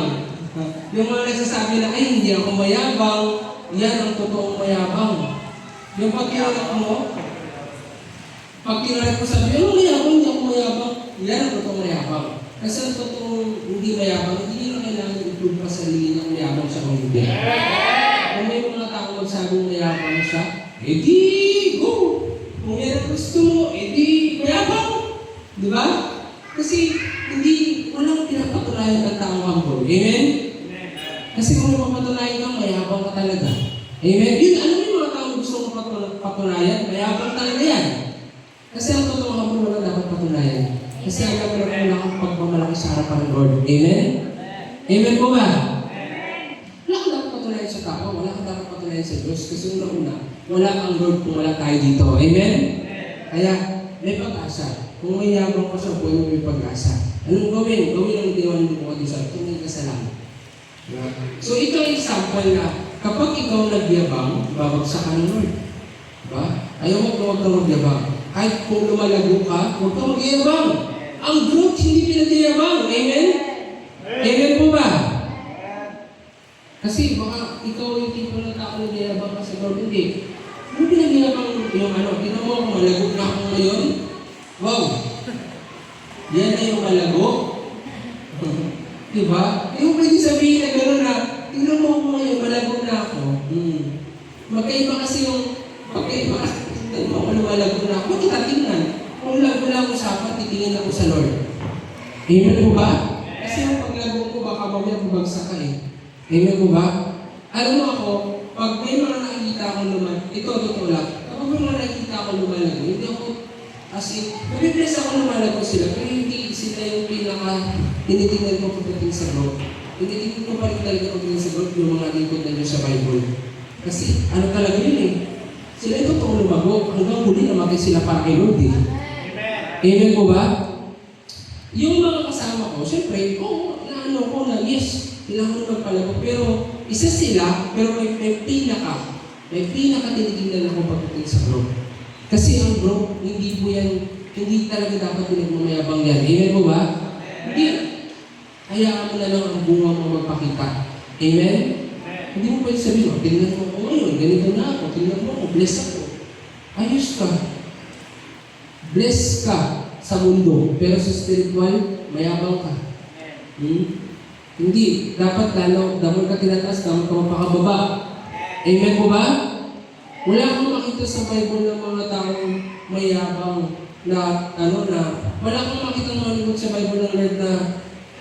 Yung mga nagsasabi na, ay, hindi ako mayabang. Yan ang totoong mayabang. Yung pag-kinalat mo, sabi, ano mayabang, hindi ako mayabang. Yan ang totoong mayabang. Kasi ang totoong hindi mayabang, hindi na kailangan i-prove pa sa sarili ng mayabang siya kung hindi. Kung may mga tao magsabing mayabang siya, edi, go! Kung yan ang gusto mo, edi, mayabang! Di ba? Kasi walang pinapatunayan ng taong humble. Amen? Kasi kung mapatunayan kang mayabang ka talaga. Amen? Yun, alam mo yung mga tao gusto mong patunayan, mayabang talaga yan. Kasi ang totoo ka mo wala dapat patunayan. Kasi alam mo na wala kang pagmamalaki sa harapan ng Lord. Amen? Amen po ba? Wala kang dapat patunayan sa tao, wala kang dapat patunayan sa Diyos. Kasi una-una, wala kang Lord kung wala tayo dito. Amen? Kaya, may pag-asa. Kung may yabang ka sa buhay mo, may pag-asa. Anong gawin? Gawin ang ginawa mo ko sa tumingin ka sa langit. So ito ang example na kapag ikaw nagyabang, babagsak ka ng Lord. Diba? Ayaw mo huwag kang magyabang. Kahit kung lumalago ka, huwag kang magyabang. Ang growth hindi pinagyabang. Amen? Amen po ba? Kasi baka ikaw yung tipo ng tao na nagyabang ka sa Lord. Hindi. Ano pinagyabang yung ano? Tingnan mo kung malago na ako ngayon. Wow! Yan na yung malago. Diba? Yung pwede sabihin na gano'n na, tingnan mo ako ngayon, malago na ako. Magkaiba kasi tingnan mo ako lumalago na ako. Bakit kita tingnan? Kung lago lang usapan, titingin ako sa Lord. Amen po ba? Kasi yung paglago ko, baka mamaya bumagsak ka eh. Amen po ba? Alam mo ako, pag may mga nakikita akong lumalago, ito, totoo lang, kapag may mga nakikita akong lumalago, hindi ako, as in, mabibless ako lumalago sila, pero hindi sila yung tinitingnan ko pagdating sa Lord. Tinitingnan ko pa rin talaga pagdating sa Lord yung mga lingkod na Diyos sa Bible. Kasi ano talaga yun eh. Sila ito toong lumago. Hanggang huli namatay sila para kay Lord eh. Amen po ba? Yung mga kasama ko, syempre, naano ko na yes, kailangan ko magpalago. Pero isa sila, pero may pinaka tinitingnan ako pagdating sa Lord. Kasi ang bro, hindi po yan, hindi talaga dapat pinagmamayabang yan. Amen po ba? Hindi. Hayaan mo na lang ang bunga mo magpakita. Amen? Hindi mo pwede sabihin, tingnan mo ako ngayon, ganito na ako, tingnan mo ako, bless ako. Ayos ka. Bless ka sa mundo, pero sa spiritual, mayabang ka. Hindi. Dapat lalo, damon ka tinataas, damon ka mapakababa. Amen po ba? Wala akong makita sa Bible ng mga taong mayabang na wala akong makita ng mga sa Bible ng Lord na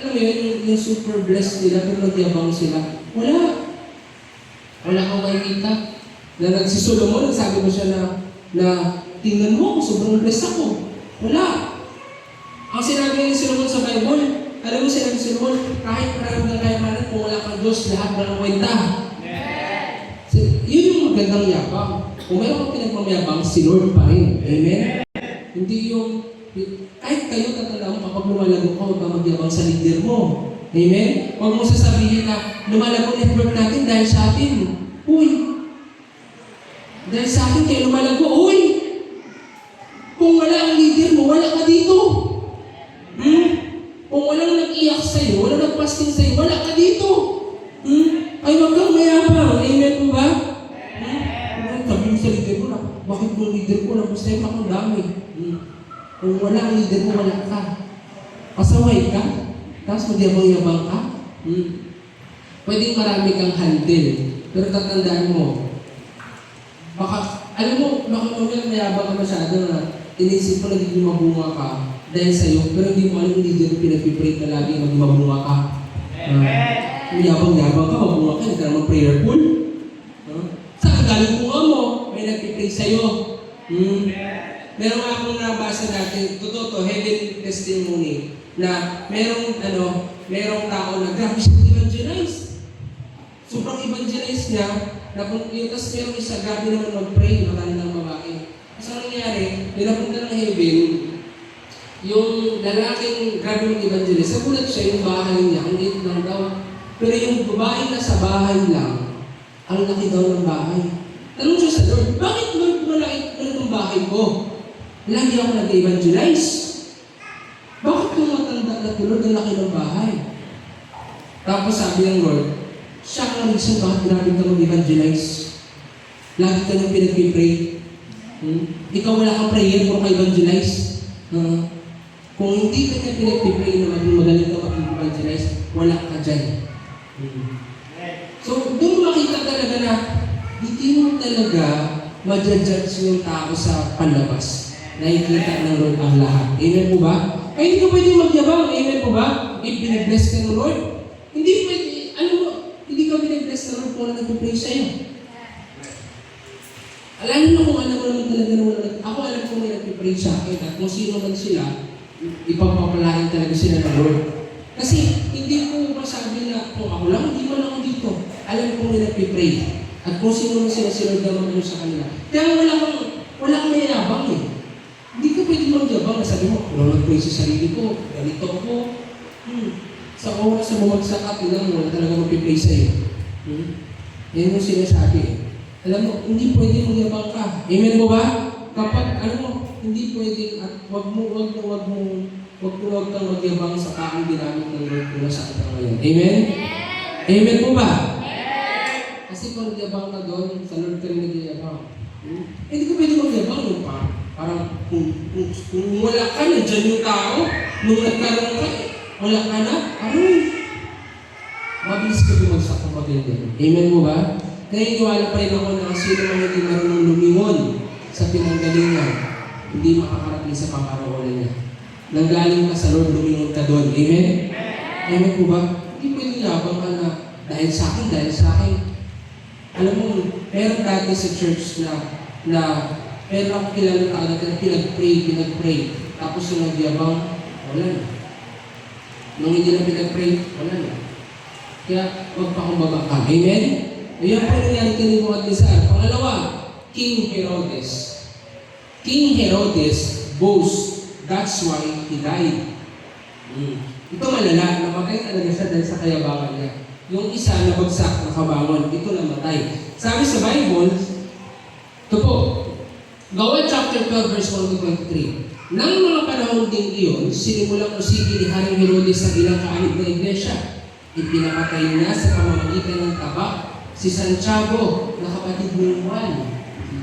alam mo yun, yung super blessed nila pero nagyabang sila. Wala akong makikita na nagsisolomon, sabi mo siya na tingnan mo, sobrang blessed ako. Wala. Ang sinabi ni Solomon sa Bible, alam mo sinabi ni Solomon, kahit maraming ng kayamanan, kung wala kang Diyos, lahat na ng kwenta. Yun yung magandang yabang. Kung mayroon kang pinagmamayabang, si Lord pa rin. Amen? Hindi yung, kahit kayo tatanda mo, kapag lumalago ka, huwag ka magyabang sa leader mo. Amen? Huwag mo sasabihin na, lumalago network natin dahil sa atin. Uy! Dahil sa atin kayo lumalago, uy! Kung wala ang leader mo, wala ka dito. Kung walang nag-iyak sa'yo, walang nag-fasting sa'yo, wala ka dito. Ay, wag kang mayabang. Amen po ba? Sabi mo sa leader mo na, bakit yung leader ko na problema akong dami? Kung wala ang leader mo, wala ka. Pasaway ka, tapos magyabang-yabang ka. Pwedeng marami kang handle, pero tatandaan mo, baka, alam mo, baka mayabang ka masyado na inisip mo nagiging mabunga ka dahil sa'yo, pero hindi mo alam yung leader mo pinag-pray na lagi maging mabunga ka. Yabang-yabang ka, mabunga ka, hindi ka naman prayerful. Saan galing bunga mo? May nag-pray sa'yo. Meron akong nabasa natin, totoo to, heaven testimony, na merong tao na grabe siya evangelize. Sobrang evangelize niya, tapos merong isa, grabe naman mag-pray, matandang babae. So, ang nangyari, pinapunta ng heaven, yung lalaking grabe mag-evangelize, nagulat siya yung bahay niya, ang liit lang daw. Pero yung babae na sa bahay lang, ang laki daw ng bahay. Tanong siya sa Lord, bakit Lord malaki ng bahay ko? Lagi ako nag-evangelize. Bakit kung matanda na tulad ang laki ng bahay? Tapos sabi ng Lord, siya ang reason bakit grabe ka mag-evangelize. Lagi ka nang pinag-pray. Ikaw wala kang prayer kung ka-evangelize. Kung hindi ka niya pinag-pray na maging magaling ka mag-evangelize, wala ka dyan. So, doon makita talaga na hindi mo talaga ma-judge yung tao sa panlabas. Nakikita ng Lord ang lahat. Amen po ba? Ay, hindi ka pwede magyabang. Amen po ba? If binibless ka ng Lord, hindi pwede, alam mo, hindi ka wala nagpipray sa'yo. Alam mo kung alam mo naman talaga na wala. Ako alam ko may nagpipray sa akin at kung sino man sila, ipagpapalain talaga sila ng Lord. Kasi hindi ko masabi na kung ako lang, hindi man ako dito. Alam ko may nagpipray. At kung sino man sila, sila naman ano sa kanila. Kaya wala kang mayabang eh. Hindi ka pwede magyabang na sabi mo, wala nagpray sa sarili ko, ganito ako. Sa oras sa bumagsak at ilang mo, wala talaga magpipray sa'yo. Yan yung sinasabi eh. Alam mo, hindi pwede magyabang ka. Amen mo ba? Kapag, hindi pwede at wag kang magyabang sa taong ginamit ng Lord kung nasa kita ngayon. Amen? Amen po ba? Kasi kung nagyabang ka doon, sa Lord ka rin nagyabang. Hindi ka pwede magyabang yung parang kung wala ka na, dyan yung tao, nung nagkaroon ka, wala ka na, mabilis ka bumagsak ng paglindan. Amen mo ba? Kaya iwala pa rin ako na sino man hindi marunong lumingon sa pinanggalingan, hindi makakarating sa paparoonan niya. Nanggaling ka sa Lord, lumingon ka doon. Amen? Amen po ba? Hindi pwede labang ka na dahil sa akin. Alam mo, meron dati sa church na meron ako kilala tao natin na pinag-pray. Tapos yung nagyabang, wala na. Nung hindi na pinag-pray, wala na. Kaya, huwag pa kumbaba ka. Amen? Ayan po nangyari kay Nebuchadnezzar. Pangalawa, King Herodes. King Herodes boasts. That's why he died. Ito malala, namatay talaga siya dahil sa kayabangan niya. Yung isa na bagsak, nakabangon, ito namatay. Sabi sa Bible, ito po, Gawa chapter 12 verse 1 to 23. Nang mga panahon din iyon, sinimulang usigi ni Haring Herodes sa ilang kaanib na iglesia. Ipinapatay niya sa pamamagitan ng tabak si Santiago na kapatid ni Juan.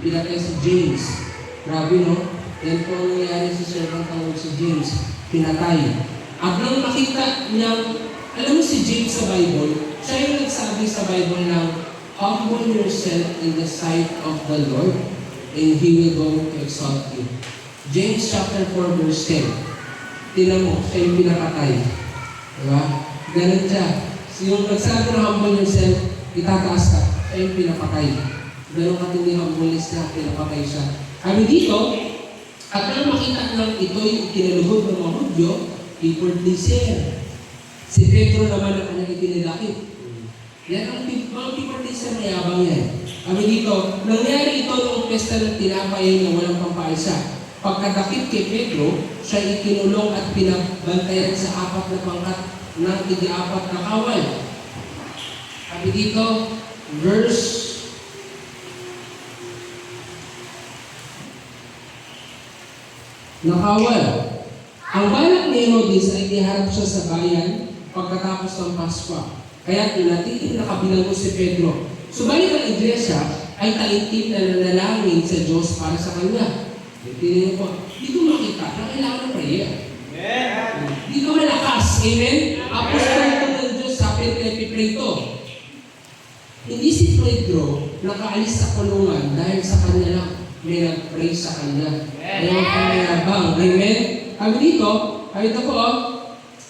Pinatay si James. Grabe no? Yan po ang nangyayari sa servant ng Lord si James. Pinatay. At nang makita niyang, alam mo si James sa Bible, siya yung nagsabi sa Bible ng, humble yourself in the sight of the Lord, and He will go to exalt you. James chapter 4 verse 10. Tinan mo, siya yung pinapatay. Diba? Ganun siya. So, yung nagsabi na humble yourself, itataas ka, siya yung pinapatay. Ganun katindi humbleness niya, pinapatay siya. Kami dito, at nang makita ng ito'y ikinalugod ng mga Hudyo, people pleaser. Si Pedro naman ang kanyang itinilakip. Yan ang mga people pleaser na yabang yan. Kami dito, nangyari ito noong pesta ng tinapay na walang pampalsa. Pagkadakip kay Pedro, siya ikinulong at pinabantayan sa 4 na pangkat ng 4 na kawal. Kami dito, verse nakawal. Ang balak ni Herodes ay iharap siya sa bayan pagkatapos ng Paskwa. Kaya tinatiling nakabilanggo si Pedro. Subalit ang iglesia ay taintim na nanalangin sa Diyos para sa kanya. Tingnan po, dito makita na kailangan ng prayer. Dito malakas. Amen? Apostol ito ng Diyos sa pinag-pray ito. Hindi si Pedro nakaalis sa kulungan dahil sa kanya lang may nag-pray sa kanya. Ayaw pamayabang. Amen? Kami dito, ito po,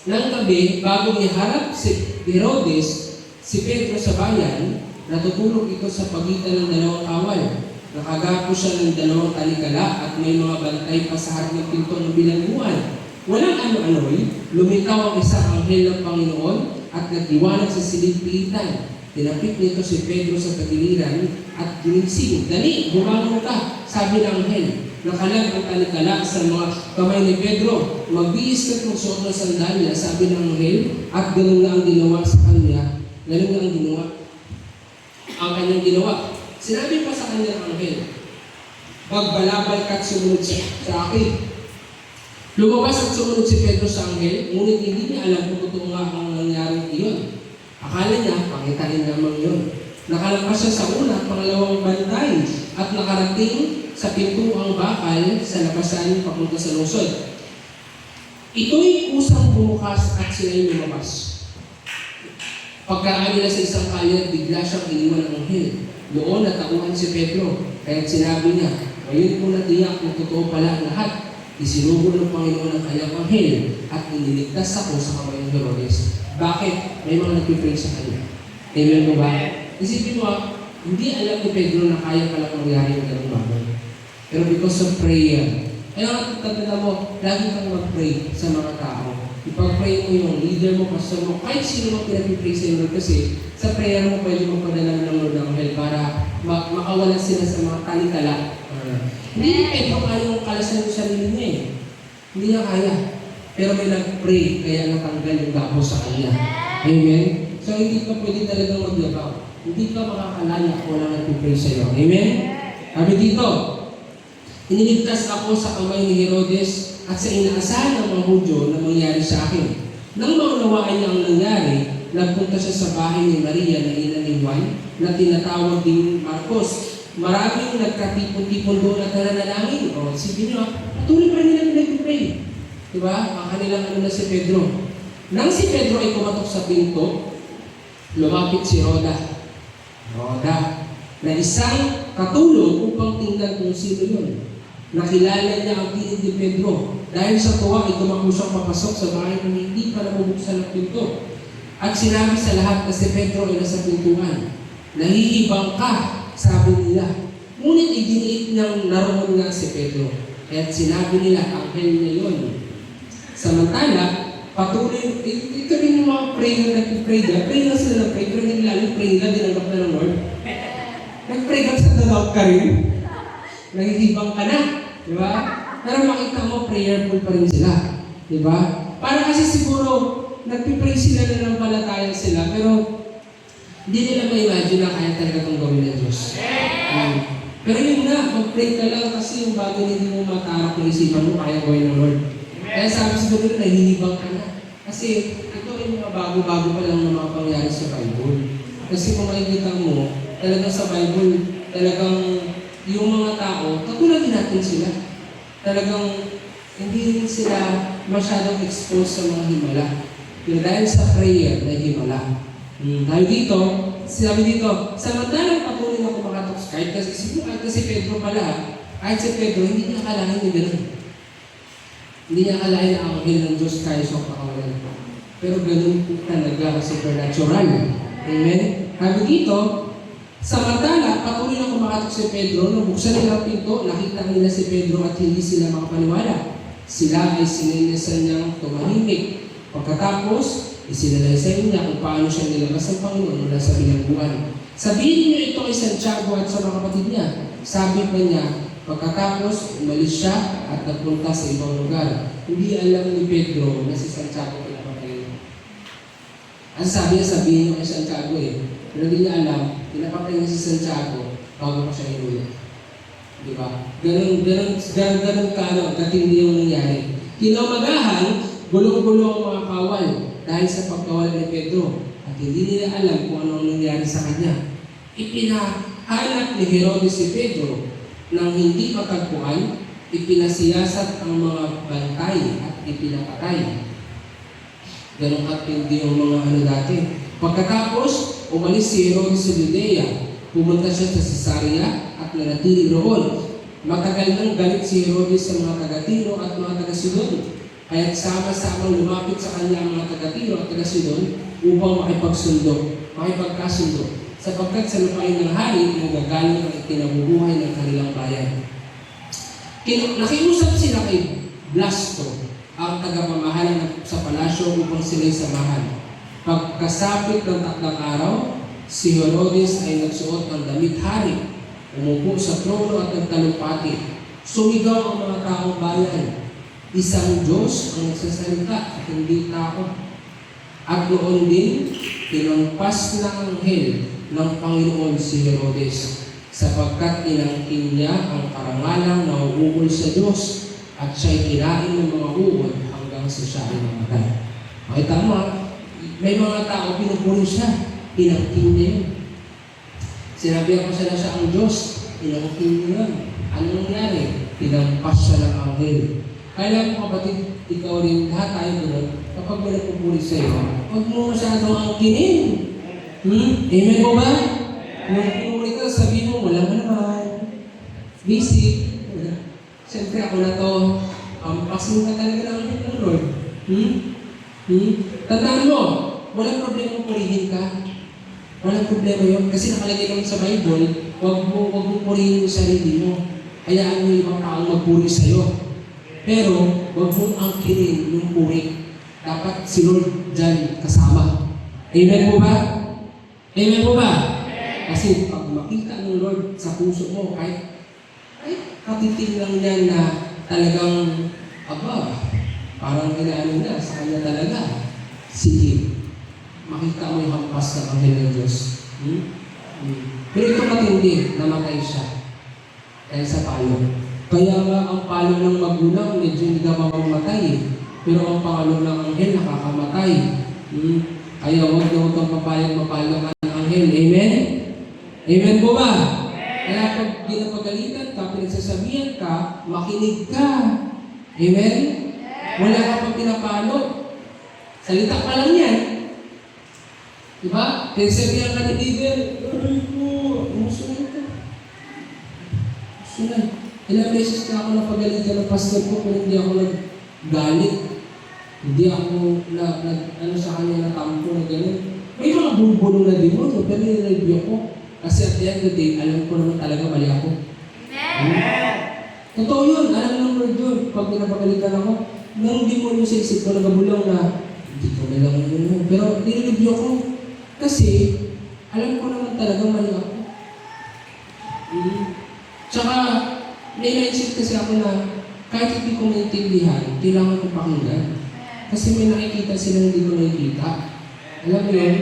ng gabi, bago iharap si Herodes, si Pedro sa bayan, natutulog ito sa pagitan ng 2 kawal. Nakagapo siya ng 2 talikala at may mga bantay pa sa harap ng pinto ng bilangguan. Walang ano-ano'y, lumitaw ang isang anghel ng Panginoon at nagdiwanag sa silid-pilitan. Tinapik nito si Pedro sa tagiliran at ginising. Dali, bumangon ka, sabi ng anghel. Nakalag ang talikala sa mga kamay ni Pedro. Magbihis ka't magsuot ng sandalya, sabi ng anghel, at ganun na ang ginawa sa kanya. Ganun na ang ginawa. Ang kanyang ginawa. Sinabi pa sa kanya ng anghel, magbalabal ka't sumunod siya sa akin. Lumabas at sumunod si Pedro sa anghel, ngunit hindi niya alam kung totoo nga ang nangyaring iyon. Akala niya, pangitain naman yun. Nakalampas siya sa una at pangalawang bantay at nakarating sa pintuang bakal sa labasan papunta sa lungsod. Ito'y kusang bumukas at sila'y lumabas. Pagkaan nila sa isang kalye, bigla siyang iniwan ng anghel. Doon natauhan si Pedro, kaya't sinabi niya, ngayon ko natiyak na totoo pala ang lahat. Isinugo ng Panginoon ang kanyang anghel at iniligtas ako sa kamay ng Herodes. Bakit? May mga nagpipray sa kanya. Amen mo ba? Isipin mo, hindi alam ni Pedro na kaya palang mangyari ng ganung bagay. Pero because of prayer, kaya nga tatanda mo, lagi kang mag-pray sa mga tao. Ipag-pray mo yung leader mo, pastor mo, kahit sino mo pinag-pray sa Lord kasi sa prayer mo pwede magpadala ng Lord ng help para makawala sila sa mga talikala. Hindi ni Pedro kayong kalasan yung sarili niya eh. Hindi niya kaya. Pero may nag-pray, kaya natanggal yung gapo sa kanya. Amen? So hindi ka pwede talagang maglabaw. Hindi ka makakalaya kung wala nag-pray sa iyo. Amen? Sabi dito, iniligtas ako sa kamay ni Herodes at sa inaasahan ng mga Hudyo na mangyari sa akin. Nang maunawaan niya ang nangyari, nagpunta siya sa bahay ni Maria na ina ni Juan na tinatawag din Marcos. Maraming nagkatipon-tipon doon at nananalangin. O, sige nyo, patuloy pa nila nag-pray. Diba? Ang kanilang ano na si Pedro. Nang si Pedro ay kumatok sa pinto, lumapit si Roda, na isang katulong upang tingnan kung sino yun. Nakilala niya ang tinig ni Pedro. Dahil sa tuwa ay tumakbo siyang papasok sa bahay na hindi pa nabubuksan ang pinto. At sinabi sa lahat na si Pedro ay nasa pintuan. Nahihibang ka, sabi nila. Ngunit idiniit niyang naroon nga si Pedro. At sinabi nila, anghel niya yun. Samantala, patuloy, ito rin yung mga pray na nag-pray na. Pray na sila ng pray, pero hindi lalo pray nila, dinanggap na ng Lord. Nag-pray ka sa dalaw ka rin. Nahihibang ka na. Diba? Pero makita mo, prayerful pa rin sila. Diba? Para kasi siguro, nagpipray sila na ng palataya sila, pero hindi nila ma-imagine na kaya talaga itong gawin ng Diyos. Pero yun na, mag-pray ka lang kasi yung bago hindi mo matarap ng isipan mo, kaya gawin ng Lord. Kaya sabi siguro na, nahihibang ka na. Kasi ito yung mga bago-bago pa lang na mga pangyari sa Bible. Kasi kung makikita mo, talagang sa Bible, talagang yung mga tao, katulad din natin sila. Talagang hindi rin sila masyadong exposed sa mga himala. Pero dahil sa prayer na himala. Dahil dito, sabi dito, samantalang patuloy na kumakatok, kahit kasi Pedro pala, kahit si Pedro, hindi niya akalain yung gano'n. Hindi niya akalain na ang anghel ng Diyos kaya siyang pakawalan. Pero gano'n talaga supernatural. Amen? Sabi dito, samantala, patuloy na kumakatok si Pedro, nung buksan nila ang pinto, nakita nila si Pedro at hindi sila makapaniwala. Sila ay sininisan niyang tumahimik. Pagkatapos, isinalaysay niya kung paano siya nilabas ng Panginoon mula sa bilangguan. Sabihin niyo ito kay Santiago at sa mga kapatid niya. Sabi pa niya, pagkatapos, umalis siya at nagpunta sa ibang lugar. Hindi alam ni Pedro na si Santiago pinapatay. Ang sabi niya, sabihin niyo kay Santiago Pero hindi niya alam, pinapatay niya si Santiago bago pa siya inulit. Diba? Ganun katindi yung nangyari. Kinamagahan, gulong-gulo ang mga kawal dahil sa pagkawala ni Pedro at hindi nila alam kung ano nangyari sa kanya. Ipinahanap ni Herodes si Pedro nang hindi matagpuan, ipinasiyasat ang mga bantay at ipinapatay. Ganun katindi yung mga dati. Pagkatapos, umalis si Herodes sa Judea. Pumunta siya sa Caesarea at nanatili roon. Matagal nang galit si Herodes sa mga taga-Tiro at mga taga-Sidon. Kaya't sama-sama lumapit sa kanya ang mga taga-Tiro at taga-Sidon upang makipagkasundo. Sapagkat sa lupain ng hari, nagagaling ang ikinabubuhay ng kanilang bayan. Nakiusap sila kay Blasto, ang tagapamahala sa palasyo upang sila'y samahan. Pagkasapit ng 3 araw, si Herodes ay nagsuot ng damit hari, umupo sa trono at nagtalumpati. Sumigaw ang mga taong bayan, isang Diyos ang nagsasalita at hindi tao. At noon din, tinampas ng anghel ng Panginoon si Herodes, sapagkat inangkin niya ang karangalang na uukol sa Diyos at siya'y kinain ng mga uod hanggang sa siya ay namatay. Okay, tama. May mga tao, pinupuri siya. Inangkin niya yun. Sinabi ako sila siya ang Diyos. Inangkin niya yun. Ano nangyari? Tinampas siya ng anghel. Kaya mo kapatid, ikaw rin, lahat tayo doon, kapag may nagpupuri sa iyo, huwag mo masyadong angkinin. Amen po ba? Nung pinuri ka, sabihin mo, wala naman. Busy. Siyempre ako na to, pasin ka talaga ng Lord. Tandaan mo, walang problema purihin ka. Walang problema yun. Kasi nakalagay naman sa Bible, huwag mo purihin yung sarili mo. Hayaan mo ibang taong magpuri sa'yo. Pero, huwag mong angkinin yung puri. Dapat si Lord dyan kasama. Amen po ba? Amen po ba? Kasi pag makita ng Lord sa puso mo, kahit katiting lang yan na talagang, parang inaano na sa kanya talaga. Sige, makita mo yung hampas ng anghel ng Diyos. Pero ito matindi, namatay siya. Dahil sa palo. Kaya nga ang palo ng magulang, medyo hindi ka mamamatay. Pero ang palo ng anghel, nakakamatay. Kaya huwag kang papayang mapalo ng anghel. Amen? Amen po ba? Kaya pag ginapagalitan ka, pinagsasabihan ka, makinig ka. Amen? Wala ka pang pinapalo. Salita pa lang yan. Diba? Pinagsabihan ka ni leader, aray ko, umusunod ka. Umusunod. Ilang beses na ako napagalitan ng pastor ko kung hindi ako naggalit. Hindi ako sa kanya natampo na gano'n. May mga bubulong na demonyo, pero nilreview ko. Kasi at the end of the day, alam ko naman talaga mali ako. Amen! Totoo yun, alam ng Lord yun. Pag napagalitan ako, nang demonyo sa isip ko, nagabulong na, hindi ko na lang yun. Pero nilreview ko. Kasi, alam ko naman talaga mali ako. Tsaka, may mindset kasi ako na kahit hindi ko maintindihan, kailangan ko pakinggan. Kasi may nakikita sila hindi ko nakikita. Alam mo yun?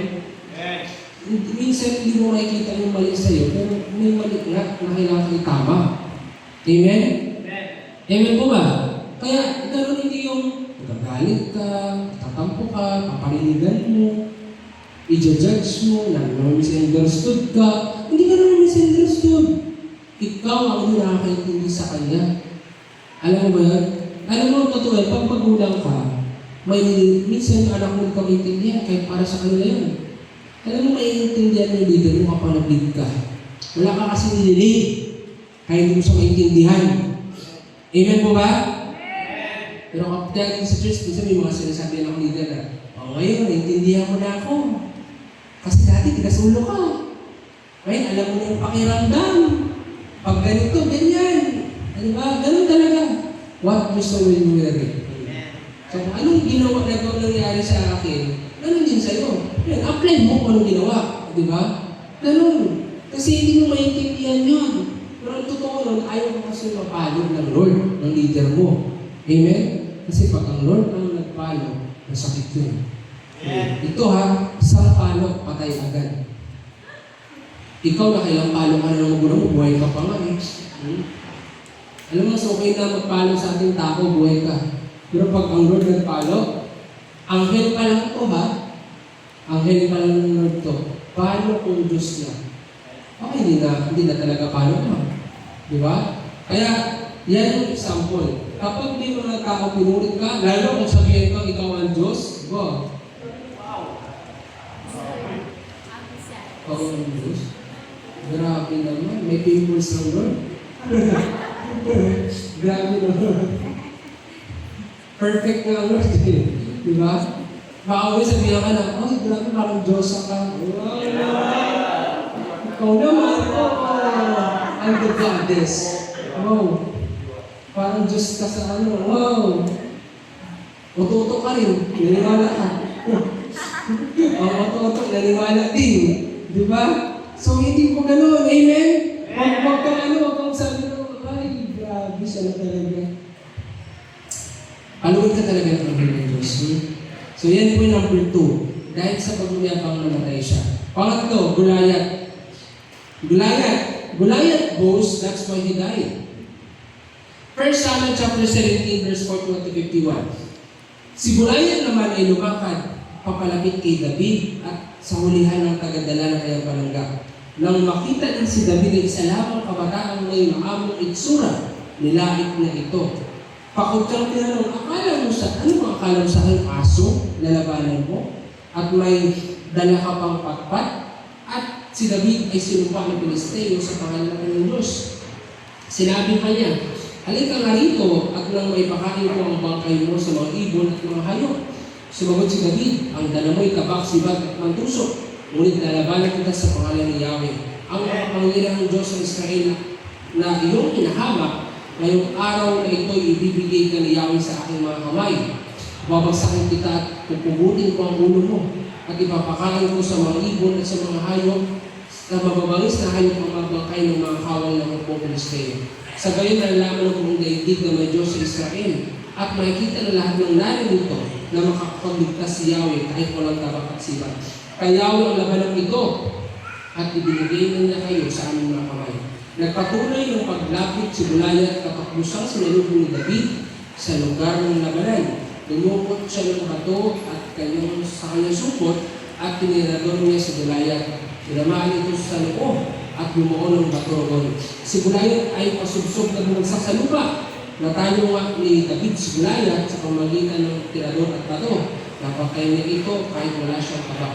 Minsan hindi mo makikita yung mali sa'yo, pero may mali nga na kailangan itama. Amen? Amen po ba? Kaya, gano'n hindi yung magagalit ka, tatampo ka, paparinigan mo, i-judge mo, misunderstood ka. Hindi ka naman misunderstood. Ikaw ang hindi nakakaintindi sa kanya. Alam mo ba yan? Alam mo, totoo yan, pag magulang ka, minsan yung anak mo ikaw intindihan, kahit para sa kanila yun. Alam mo, maiintindihan ng leader mo kapag nag-lead ka. Wala ka kasi nililig, kaya hindi mo siya maintindihan. Amen po ba? Pero kapag sa church, minsan may mga sinasabi ng leader na, ngayon, naintindihan mo na ako. Kasi dati, tinasulo ka. Ngayon, alam mo na yung pakiramdam. Pag ganito, ganyan. Ano ba? Ganun talaga. What you sow will you reap. So, kung anong ginawa na nangyari sa akin, ganun din sa'yo. Yan, apply mo kung anong ginawa. Di ba? Ganun. Kasi hindi mo maintindihan yun. Pero ang totoo nun, ayaw mo kasi mapalo ng Lord, ng leader mo. Amen? Kasi pag ang Lord ang nagpalo, masakit yun. Ito ha, isang palo, patay agad. Ikaw na kailang palo ka na ng magulang mo, buhay ka pa nga eh. Alam mo, so okay na magpalo sa ating tao, buhay ka. Pero pag ang Lord nagpalo, anghel pa lang ito ha. Anghel pa lang ng Lord to. Palo kung Diyos na. Okay, hindi na talaga palo ka. Di ba? Kaya, yan yung example. Kapag di mga tao pinurit ka, lalo kung sabihin ko, ikaw ang Diyos, go. Ikaw ang Diyos. Grabe naman. May papers ng Lord. Grabe naman. Perfect na Lord. Di ba? Baka may sabihan ka na, oh, grabe parang Diyos ka. Wow! Ikaw naman. Oh, I'm the goddess. Wow! Parang Diyos ka sa ano. Wow! Matuto ka rin. Naniwala ka. Matuto, naniwala din. Di ba? So, hindi po gano'n. Amen? Huwag kang sabi ng, ay, grabe siya na talaga. Paluin ka talaga ng Panginoon ng Diyos. So, yan po yung number 2. Dahil sa pagmuyabang namatay siya. Pangatlo, Goliath. Goliath boasts, that's why he died. 1 Samuel chapter 17, verse 41 to 51. Si Goliath naman ay lumakad, papalapit kay David at sa hulihan ng tagadala ng kanyang palangga. Nang makita din si David ay isa lamang kabataang may maamong itsura, nilait na ito. Pakot kang tinanong, ano bang akala mo sa aking aso, lalabanan mo? At may dala ka pang patpat? At si David ay sinumpa ng Pilisteo sa pangalan ng Diyos. Sinabi pa niya, halika nga rito at nang may pakain ko ang bangkay mo sa mga ibon at mga hayop. Sumagot si David, ang dala mo'y tabak, sibag at mantusok. Ngunit lalabanan kita sa pangalan ni Yahweh, ang makapangyarihang Diyos ng Israel na iyong hinahamak. Ngayong araw na ito, ibibigay ka ni Yahweh sa aking mga kamay. Babagsakin kita at pupugutin ko ang ulo mo at ipapakain ko sa mga ibon at sa mga hayop na mababangis na hayop ang mabangkay ng mga kawal ng magpupulis kayo. Sa gayon nalalaman ng buong daigdig na may Diyos sa Israel at makikita na lahat ng narin nito na makakapagligtas si Yahweh kahit walang tabak at sibat. Kaya Yahweh ang labanang ito at ibinigay na niya kayo sa aming mga kamay. Nagpatuloy ng paglapit si Goliath kapaklusang sinalubong ni David sa lugar ng labanan. Lumukot siya ng bato at sa kanyang supot at tinirador niya si Goliath. Tinamaan ito sa loob at lumuon ng bato roon. Si Goliath ay pasubsob na bumagsak sa lupa. Natalo nga ni David si Goliath sa pamagitan ng tirador at bato. Napatay niya ito kahit wala siyang tabak.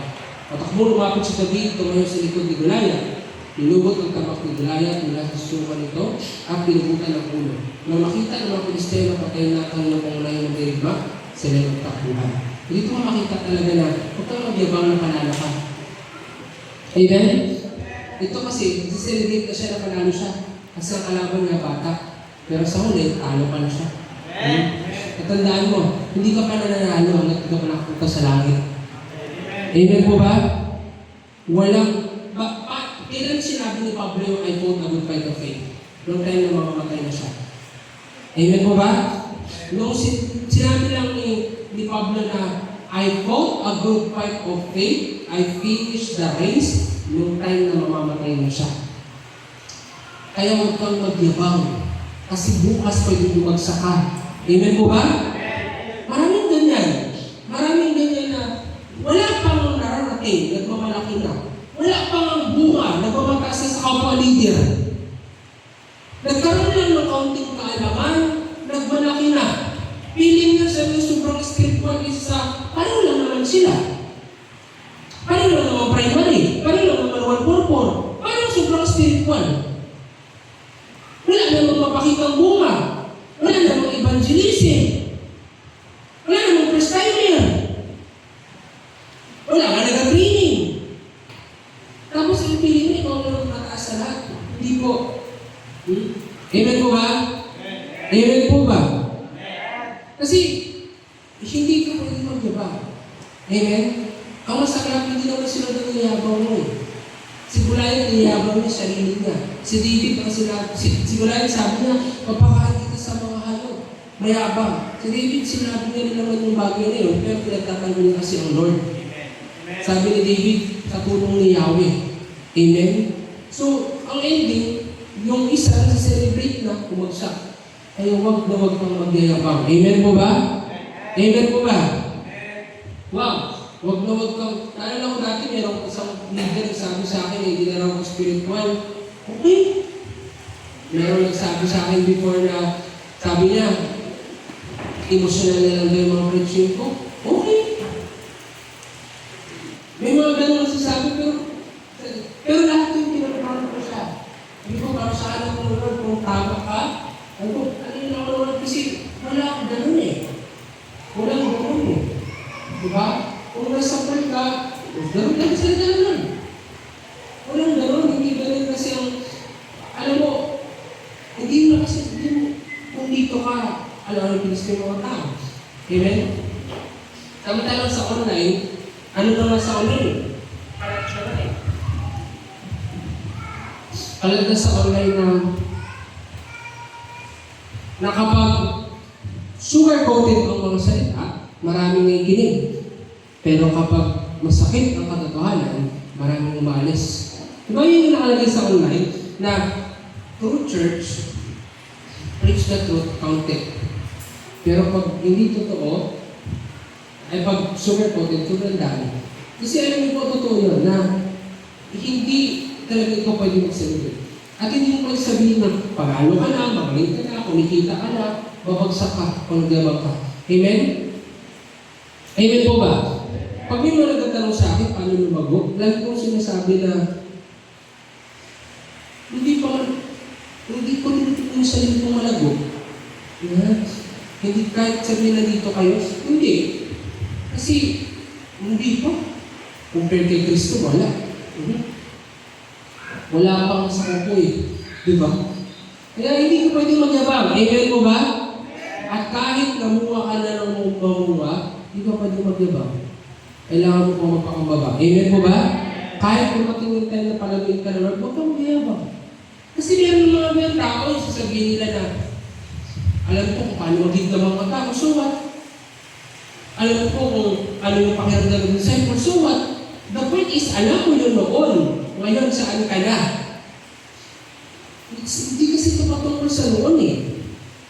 Patakbo lumapit si David, tumayo sa likod ni Goliath. Nilubot ang tabak ni Goliath mula sa suka nito at pinubutan ang ulo. Nang makita ng mga Pilisteo na patay na ang pangunayan ng dirigma, sila nagtakbuhan. Dito nga makita talaga na huwag kang magyabang na panalo ka. Amen? Ito kasi, celebrate na siya na panalo siya. Kasi ang kalaban niya bata. Pero sa huli, talo pa na siya. Natandaan mo, hindi ka pa nananalo hanggang hindi ka pa nakapunta sa langit. Amen po ba? Kailan sinabi ni Pablo yung I fought a good fight of faith? Noong time na mamamatay na siya. Amen po ba? Noong sinabi lang ni Pablo na I fought a good fight of faith, I finished the race, noong time na mamamatay na siya. Kaya huwag kang magyabang. Kasi bukas pwede bumagsak ka. Amen po ba? Maraming ganyan. Maraming ganyan na wala pang nararating, nagmamalaki na. Wala pang ang bunga, nagmamataas na sa kapwa leader. Nagkaroon lang ng kaunting kaalaman, nagmalaki na. Feeling na sa sobrang spiritual isa, pareho lang naman sila. Pareho lang naman primary, pareho lang naman 144. Pareho sobrang spiritual. Wala namang mapakitang bunga. Wala namang evangelism. Wala namang prestigier. Wala nga nag-training. Tapos ang piling niya, ikaw naman mataas sa lahat. Hindi po. Amen po ba? Amen po ba? Kasi, hindi ka pwede magyabang. Amen? Ang masaklap, hindi naman sila nangyayabaw mo. Si Goliath, nangyayabaw niya sarili niya. Si David, ang sinabi, si Goliath sabi niya, papakain kita sa mga hayop. Mayabang. Si David, sinabi niya rin naman yung bagay na yun, pero pinagtatanggol niya kasi ang Lord. Sabi ni David, sa tulong ni Yahweh. Amen? So, ang ending, yung isa na celebrate na kumagsak. Kaya huwag na huwag pang magyayabang. Amen po ba? Amen po ba? Wow! Huwag na huwag kang... Naalala ko dati, merong isang leader sabi sa akin, hindi na raw ko spiritual. Okay. Meron nagsabi sa akin before na, sabi niya, emotional na lang daw yung mga preaching ko. Okay. May mga ganun nagsasabi, pero lahat yung pinapanood ko siya. Hindi ko para sa alam ko naman kung tama ka. Ano yung naman kasi wala akong ganun eh. Wala akong ganun eh. Diba? Kung nasa part ka, ganun lang sa ganun. Walang ganun, hindi ganun kasi ang, alam mo, hindi mo kasi, kung dito ka, alam mo, pinis ko yung mga tao. Amen? Samantalang sa online, ano naman sa online? Kalat na sa online na kapag sugar-coated ang mga salita, maraming nakikinig. Pero kapag masakit ang katotohanan, maraming umalis. Diba yun yung nakalagay sa online na true church, preach the truth, counted. Pero pag hindi totoo, ay pag sugar-coated, sobrang dami. Kasi alam niyo po totoo yun na hindi talaga ikaw pwede mag-celebrate. At hindi mo sabihin na pagalo ka na, magaling ka na, kumikita ka na, babagsak ka, pangyabang ka. Amen? Amen po ba? Pag may mga nagtatanong sa akin, paano lumago? Lagi kong sinasabi na hindi ko tinitignan yung sarili kong malago. Hindi kahit sabihin na dito kayo, hindi. Kasi, hindi po. Compare kay Kristo, wala. Wala pang sa kuko eh. Di ba? Kaya hindi ka pwedeng magyabang. Amen mo ba? At kahit namuha ka na ng mamuha, hindi ka pwedeng magyabang. Kailangan mo pang magpakumbaba. Amen mo ba? Kahit dumating yung time na palaguin ka na Lord, huwag kang magyabang. Kasi meron mga tao, sasabihin nila na, alam ko kung paano magiglamang ka, so what? Alam ko kung ano yung pakiramdam ng disciple, so what? The point is, alam mo yun noon. Ngayon, saan ka na? Hindi kasi ito patungkol sa noon eh.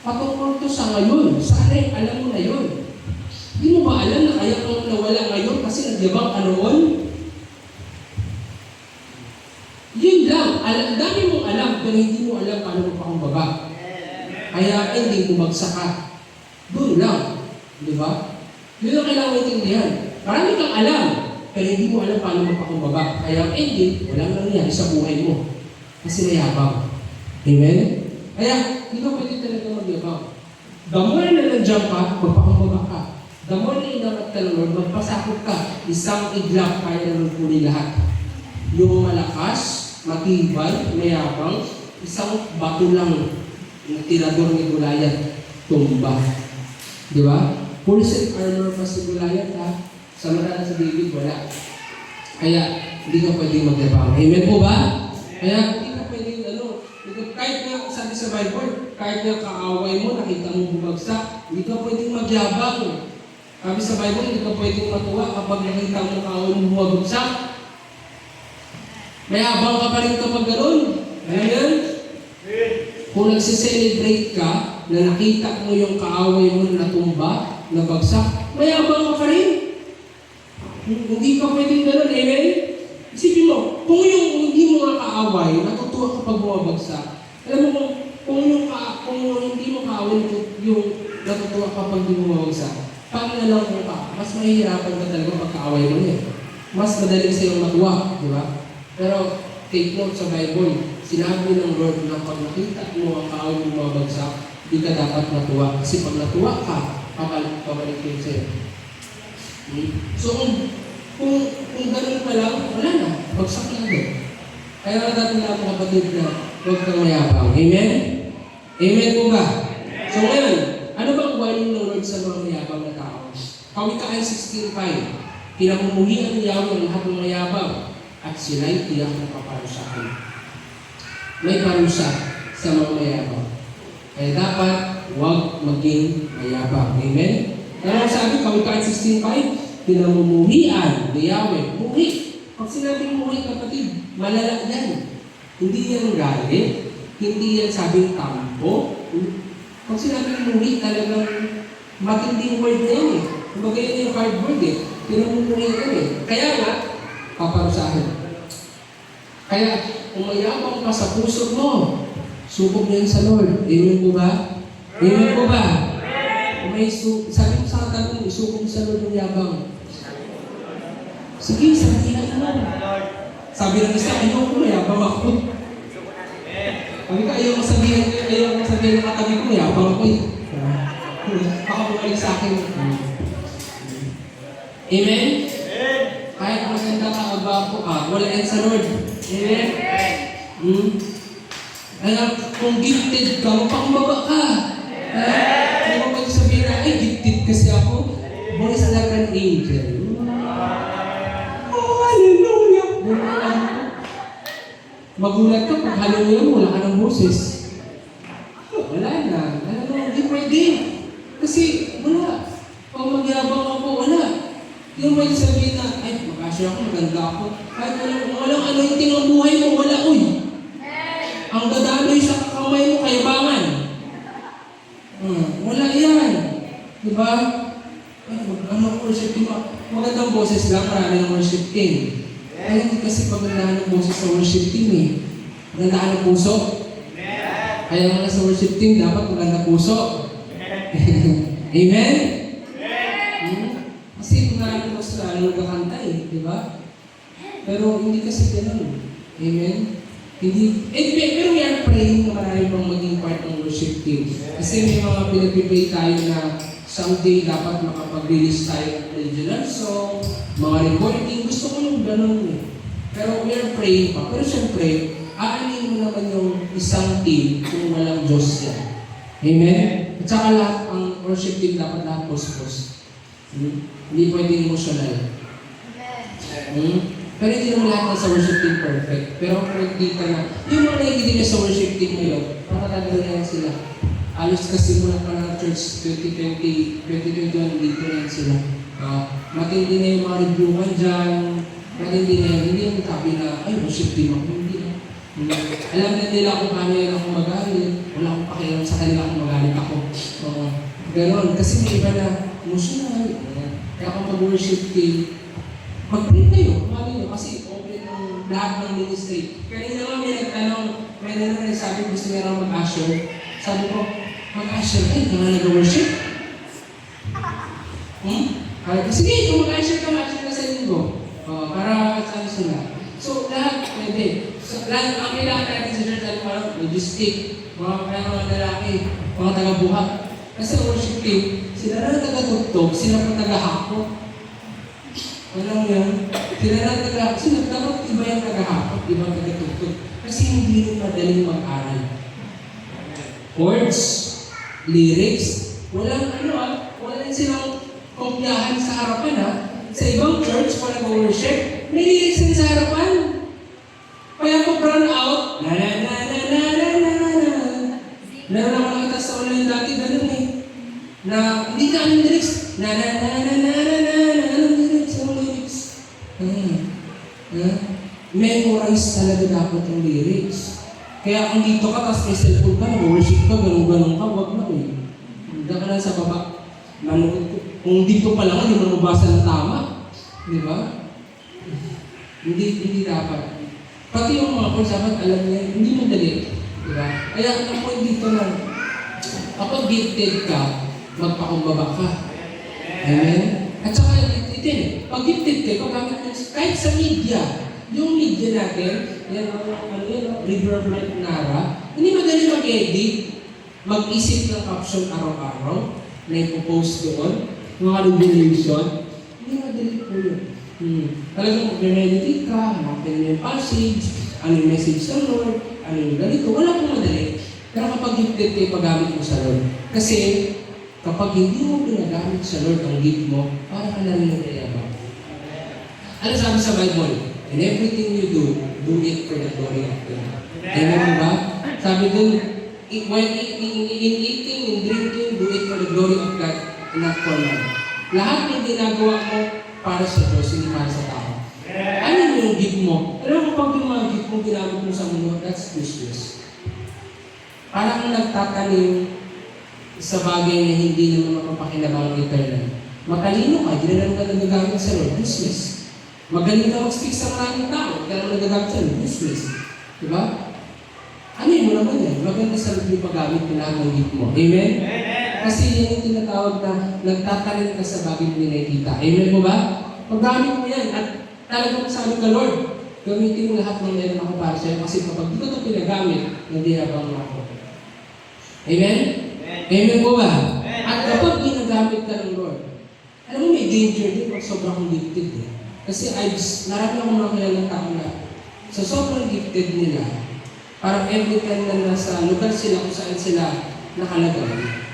Patungkol ito sa ngayon. Sana alam mo na yun. Hindi mo ba alam na kaya kang nawala ngayon kasi nagyabang ka noon? Yun lang. Dami mong alam, pero hindi mo alam paano magpakumbaba. Kaya hindi bumagsak ka. Doon lang. Di ba? Yun ang kailangan maintindihan. Marami kang alam, pero hindi mo alam paano magpakumbaba. Kaya hindi, walang nangyari sa buhay mo. Kasi nayabang. Amen? Kaya, hindi ka pwede talaga magyabang. The more na nandiyan ka, magpakumbaba ka. The more na inamat ka ng Lord, magpasakot ka. Isang iglap, kaya na Lord puli lahat. Yung malakas, matibay, mayabang, isang bato lang na tirador ni Goliath, tumba. Di ba? Full set armor pa si Goliath ha? Samantala sa David, wala. Kaya, hindi ka pwedeng magyabang. Amen po ba? Kaya, hindi ka pwedeng, kahit nga, sabi sa Bible, kahit nga kaaway mo, nakita mo bumagsak, hindi ka pwedeng magyabang. Sabi sa Bible, hindi ka pwedeng matuwa kapag nakita mo kaaway mo bumagsak. May abang ka pa rin kapag gano'n. Amen? Kung nagsiselebrate ka, na nakita mo yung kaaway mo na natumba, nabagsak, may abang ka pa rin. Hindi ka pwedeng gano'n, amen? Isipin mo, kung yung hindi mo nga kaaway, natutuwa kapag bumabagsak, alam mo kung hindi mo kaaway yung natutuwa kapag hindi mo bumabagsak, pag nalangkong ka, mas mahihirapan ka talaga pag kaaway mo niya. Mas madaling sa'yo matuwa, di ba? Pero take note sa Bible, sinabi ng Lord na pag nakita mo ang kaaway mo bumabagsak, hindi ka dapat matuwa. Kasi pag natuwa ka, pabalik yun sa'yo. So kung ganun ka lang, wala na. Bagsak na doon. Kaya natin na mga kapatid na huwag kang mayabang. Amen? Amen po ba? So ngayon, ano bang warning ng Lord sa mga mayabang na tao? Kawikaan 16:5, pinamumuhian ni Yahweh ang lahat ng mayabang at sila'y tiyak na paparusahan. May parusa sa mga mayabang. Kaya dapat huwag maging mayabang. Amen? Kaya sabi, Kawikaan 16:5, pinamumuhian ni Yahweh. Muhi. Pag sinabing muhi, kapatid, malala yan. Hindi yan galit. Hindi yan sabing tampo. Pag sinabing muhi, talagang matinding word na yan eh. Kumbaga yun yung hard word eh. Pinamumuhi yan eh. Kaya nga, paparusahan. Kaya, kung mayabang ka sa puso mo, subok mo yan sa Lord. Amen po ba? Amen po ba? Sabi mo sa katanong, isubok mo sa Lord yung yabang. Sige, sabihin mo. Sabi ng isa, ayaw ko, mayabang ako. Sabi ka, ayaw mo sabihin ng katabi ko, mayabang ako eh. Baka bumalik sa akin. Amen? Kahit maganda ka, abapo ka, wala yan sa Lord. Amen? Kaya kung gifted ka, mapakumbaba ka. Kung mapagsabihin na, gifted kasi ako, voice like an angel. Oh, hallelujah! Magulat ka pag hallelujah mo, wala ka ng boses. Wala na. Alam mo, hindi pwede. Kasi, wala. Pag magyabang ako, wala. Yung pwede sabihin na, makasya ako, maganda ako. Kahit walang anointing ang buhay mo, wala, uy. Ang dadaloy sa kamay mo, kayabangan. Wala yan. Diba? Worship team. Magandang boses lang, marami ng worship team. Kaya hindi kasi pagandahan ng boses sa worship team eh. Pagandahan ng puso. Kaya nga sa worship team, dapat maganda puso. Amen? Kasi marami ko sa nagkakanta eh, di ba? Pero hindi kasi ganun. Amen? Pero we are praying na marami pang maging part ng worship team. Kasi may mga pinag-pray tayo na someday dapat makapag-release tayo ng original song, mga recording. Gusto ko yung ganun eh. Pero we are praying pa. Pero siyempre, aanin mo naman yung isang team kung walang Diyos yan. Amen? At saka lahat ang worship team dapat lahat post-post. Hindi pwedeng emotional. Pero hindi naman lahat sa worship team perfect. Pero kung dito na, yung mga nakikita sa worship team ngayon, makatagal na yan sila. Alos kasi mula pa ng church 2020, 2021, dito na yan sila. Matindi na yung mga reviewan dyan. Matindi na yan. Hindi yung sabi na, ay, worship team ako. Hindi na. Alam na nila kung paano yan ako magalit. Wala akong pakialam sa kanila kung magalit ako. Ganon. Kasi may iba na emotional. Kaya kung mag-worship team, mag-pray kayo. Kumali nyo. Kasi open ng lahat ng ministry. Kanina nga may nagtanong, may nagsabi gusto nyo lang mag-usher. Sabi ko, mag-usher kayo, ka nga nag-worship? Sige, kung mag-usher ka sa linggo. Para saan sila. So, lahat pwede. So, lahat ang kailangan natin sa church, parang logistic, mga lalaki, mga taga-buhat. Kasi worship team, sila na taga-tugtog, sila pa taga-hakot. Alam mo yan? Sila na taga-hakot. Sila dapat iba yung taga-hakot, iba yung taga-tugtog. Kasi hindi rin madaling mag-aral. Chords, lyrics, walang walang silang kopyahan sa harapan Sa ibang church, kung nag-worship, may lyrics din sa harapan. Kaya ko brown out, na na na na na na na na. Meron ako nakita sa online dati, ganun eh. Na hindi ka ang lyrics, na na na na na na na na. Anong lyrics? Anong lyrics? Memorize talaga dapat yung lyrics. Kaya kung dito ka, tapos may cellphone ka, nag-worship ka, ganun-ganun ka, wag na eh. Hindi ka lang sa baba. Kung dito pa lang, hindi mo mabasa ng tama. Di ba? Hindi dapat. Pati yung mga kung dapat alam niya, hindi madali. Di ba? Kaya ang point dito lang, kapag gifted ka, magpakumbaba ka. Amen? At saka, pag gifted ka, kahit sa media, yung media natin, River Light Nara, hindi madali mag-edit, mag-isip ng caption araw-araw, na ipopost doon, mga revelation, hindi madali po yun. Talagang mag-meditate ka, hanapin mo yung passage, ano yung message sa Lord, ano yung ganito, wala pong madali. Pero kapag gifted kayo, paggamit mo sa Lord. Kasi, kapag hindi mo pinagamit sa Lord ang gift mo, para ka na rin yung kayabang. Ano sabi sa Bible? And everything you do it for the glory of God. Amen ba? Sabi dun, when in eating and drinking, do it for the glory of God, and not for man. Lahat ng ginagawa mo para sa Diyos, hindi para sa tao. Ano yung gift mo? Alam mo, pag yung mga gift mo ginamit mo sa mundo, that's useless. Parang kung nagtatanim sa bagay na hindi naman mapapakinabang ng eternal. Matalino ka, hindi na naman ka nagagamit sa Lord, useless. Magaling ka mag-speak sa maraming tao, kaya naman nagagamit sa Lord, useless. Diba? Ano mo naman yan? Maganda sa Lord yung paggamit ng lahat ng gift mo. Amen? Kasi yan yung tinatawag na nagtatanim ka sa bagay mo nakikita. Amen mo ba? Paggamit mo yan at talagang sabi ka, Lord, gamitin mo lahat ng meron ako para sa'yo kasi kapag di ko ito pinagamit, hindi habang ako. Amen? Amen po ba? At kapag ginagamit ka ng Lord, alam mo may danger din pag sobrang gifted eh. Kasi narami akong mga kilalang tao na sa sobrang gifted nila, parang every time na nasa lugar sila kung saan sila nakalagay,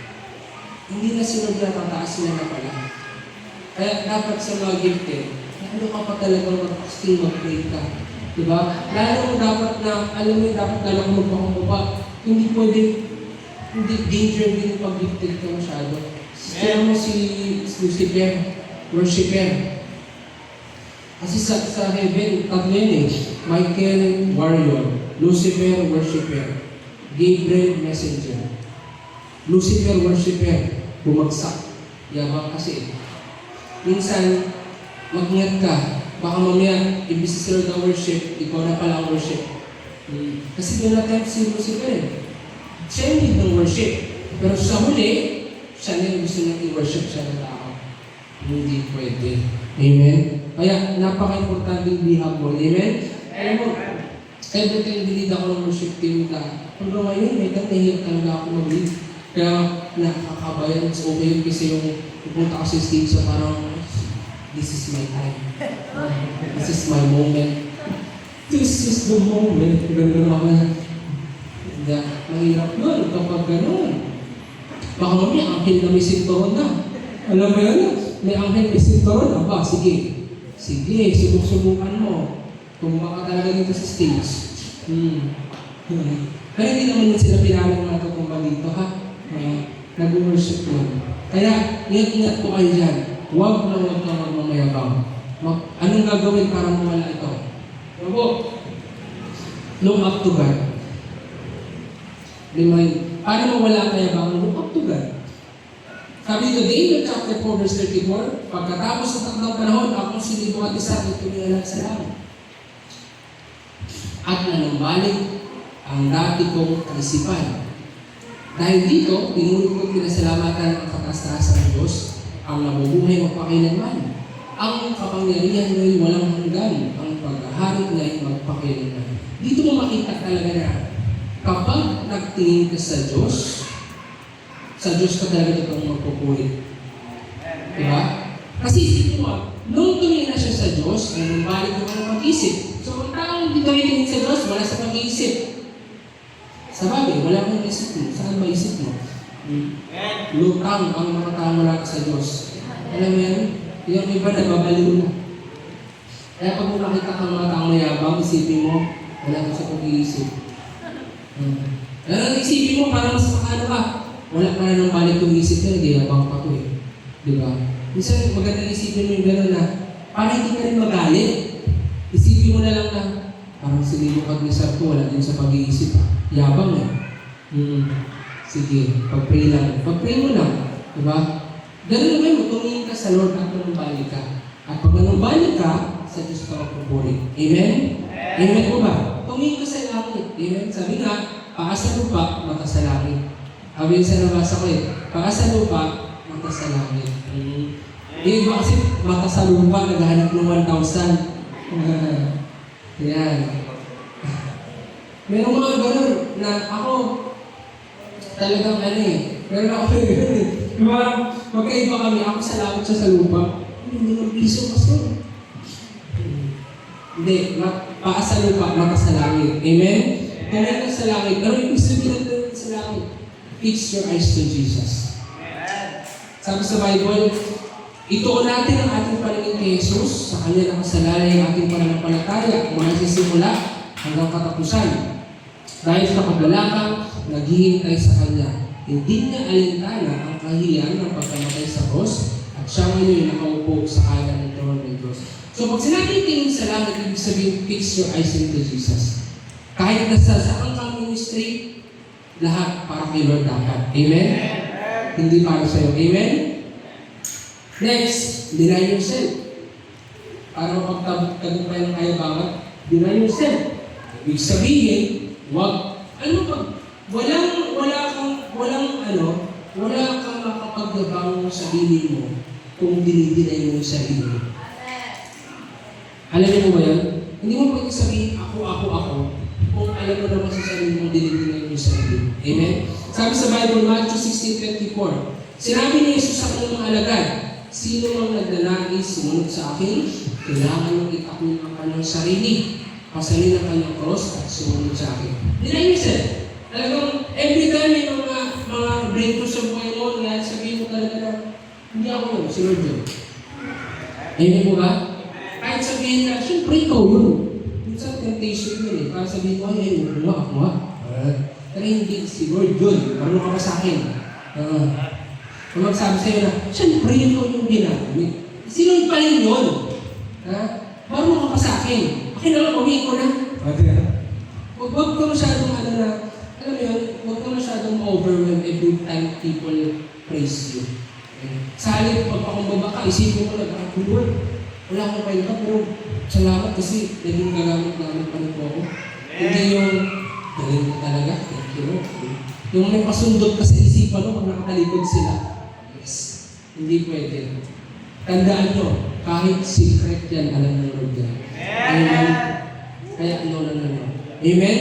hindi na sila natataas sila na pala. Kaya dapat sa mga gifted, lalo ka pa talagang mag-fasting, mag-pray ka. Diba? Lalo mo dapat na, alam mo dapat lalo mo magpakumbaba. Hindi pwede, hindi danger din pag gifted ka masyado. Kaya mo si Lucifer, worshipper. Kasi sa heaven, tatlo yun eh. Michael, warrior. Lucifer, worshipper. Gabriel, messenger. Lucifer, worshipper. Bumagsak. Yabang kasi. Minsan, mag-ingat ka. Baka mamaya, ibig si Lord ang worship, ikaw na pala ang worship. Kasi doon natin si Lucifer eh. Siya hindi ng worship. Pero sa huli, siya na gusto niyang i-worship siya ng tao. Hindi pwede. Amen? Kaya, napaka-importanting bihag mo. Amen? Alam mo, Every time nilid ako ng worship team na, hanggang ngayon, may nahihirap talaga ako mag-lead. Kaya nakakabayan, it's okay yun kasi yung pupunta ka sa stage so parang, this is my time. This is my moment. This is the moment. Ganun ako na. Mahirap yun kapag gano'n. Baka may anghel na may sinturon na. Alam mo yun? May anghel may sinturon na. Aba, sige. Sige, subok-subukan mo. Kung baka talaga dito sa stage. Pero hindi naman yun sila pinalang natutumba dito, ha? Nag-worship mo. Kaya, ingat-ingat po kayo dyan. Huwag na huwag kang magmamayabang. Anong gagawin para mawala ito? Bravo! Look up to God. Paano mawala ang mayabang? Look up to God. Sabi dito, Daniel chapter 4 verse 34, pagkatapos ng tatlong panahon, akong sinibo at isa at tumiyalang sa langit. At nanumbalik ang dati kong kaisipan. Dahil dito, pinulit ko pinasalamatan ang kataas-taas ng Diyos, ang nabubuhay magpakailanman. Ang kapangyarihan na'y walang hanggan, ang paghahari na'y magpakailanman. Dito mo makita talaga na kapag nagtingin ka sa Diyos ka talaga itong magpupuri. Diba? Kasi isipin mo, nung tumingin na siya sa Diyos, ay nung balik mo na mag-isip. So, kung taong hindi tumingin sa Diyos, wala sa pag-iisip. Sa bagay, wala kang isip mo. Saan ba isip mo? Lutang ang mga tao lang sa Diyos. Alam mo yan? Yung iba nagbabaliw na. Kaya pag mo nakita kang mga taong mayabang, isipin mo, wala ka sa pag-iisip. Pero isipin mo, parang mas makano ka. Wala ka na ng balik yung isip na, hindi yabang pa ko eh. Diba? Minsan, maganda isipin mo yung gano'n na, parang hindi ka rin magalit. Isipin mo na lang na, parang sinilukad ni Sarto, wala din sa pag-iisip. Yabang eh. Sige, pag-pray lang. Pag-pray mo lang. Diba? Ganun naman mo, tumingin ka sa Lord at manumbalik ka. At pag manumbalik ka, sa Diyos ka magpupuri. Amen? Amen po ba? Tumingin ka sa langit. Amen? Sabi nga, paa sa lupa, mata sa langit. Sabi sa nabasa ko eh, paa sa lupa, mata sa langit. Iba kasi mata sa lupa, naghahanap ng 1,000. Yan. Meron mga ganun na ako, talagang ano eh, meron ako ganun eh. Diba, magkaiba kami, ako sa langit siya sa lupa. Hindi ng piso kasi. Hindi, paa sa lupa, mata sa langit. Amen? Tumingin ka sa langit, pero ibig sabihin natin sa langit, fix your eyes to Jesus. Sabi sa Bible, ituon natin ang ating paningin kay Jesus, sa Kanya nakasalalay ang ating pananampalataya mula sa simula hanggang katapusan. Dahil sa kagalakan, naghihintay sa Kanya. Hindi niya alintana ang kahiyan ng pagkamatay sa cross at siya ngayon nakaupo sa kanan ng trono ng Diyos. So pag sinabi tingin sa langit, ibig sabihin, fix your eyes into Jesus. Kahit nasa saan kang ministry, lahat para kay Lord dapat. Amen? Hindi para sa'yo. Amen? Next, deny yourself. Para mapagtagumpay ng kayabangan, deny yourself. Ibig sabihin, wala kang makapagdabang sa sarili mo kung dinidinay mo yung sarili mo. Alam niyo mo ba yan? Hindi mo pwede sabihin, ako, kung alam mo naman sa sarili mo, dinidinay mo yung sarili mo. Amen? Sabi sa Bible, Matthew 16:24, sinabi ni Jesus sa kanyang mga alagad, sino mang nagdanais sumunod sa akin, kailangan mong itakwil ang kanyang sarili, pasalin ang kanyang cross at sumunod sa akin. Deny yourself. Talagang every time may mga breakthrough sa buhay mo, lahat sabihin mo talaga na, hindi ako yun, si Lord yun. Amen po ba? Kahit sabihin na, syempre ikaw yun. Minsan temptation yun eh. Para sabihin mo, ay, ako nga. Pero hindi si Lord yun. Marunong ka pa sa akin. Kung magsabi sa'yo na, syempre ikaw yung ginamit. Sino pa rin yun? Marunong ka pa sa akin. Akin na lang, umiin ko na. Huwag ka masyadong alam mo yun, huwag ka masyadong overwhelm every time people praise you. Sa halip, pagpakumbaba ka, isipin mo lang, Lord, wala akong pahinga, pero salamat kasi naging gagamit-gamit pa rin po ako. Hindi yung, galing mo talaga, thank you. Yung may pasundot ka sa isipan mo, pag nakatalikod sila, yes, hindi pwede. Tandaan nyo, kahit secret yan, alam ng Lord yan. Amen. Kaya ano lang naman. Amen?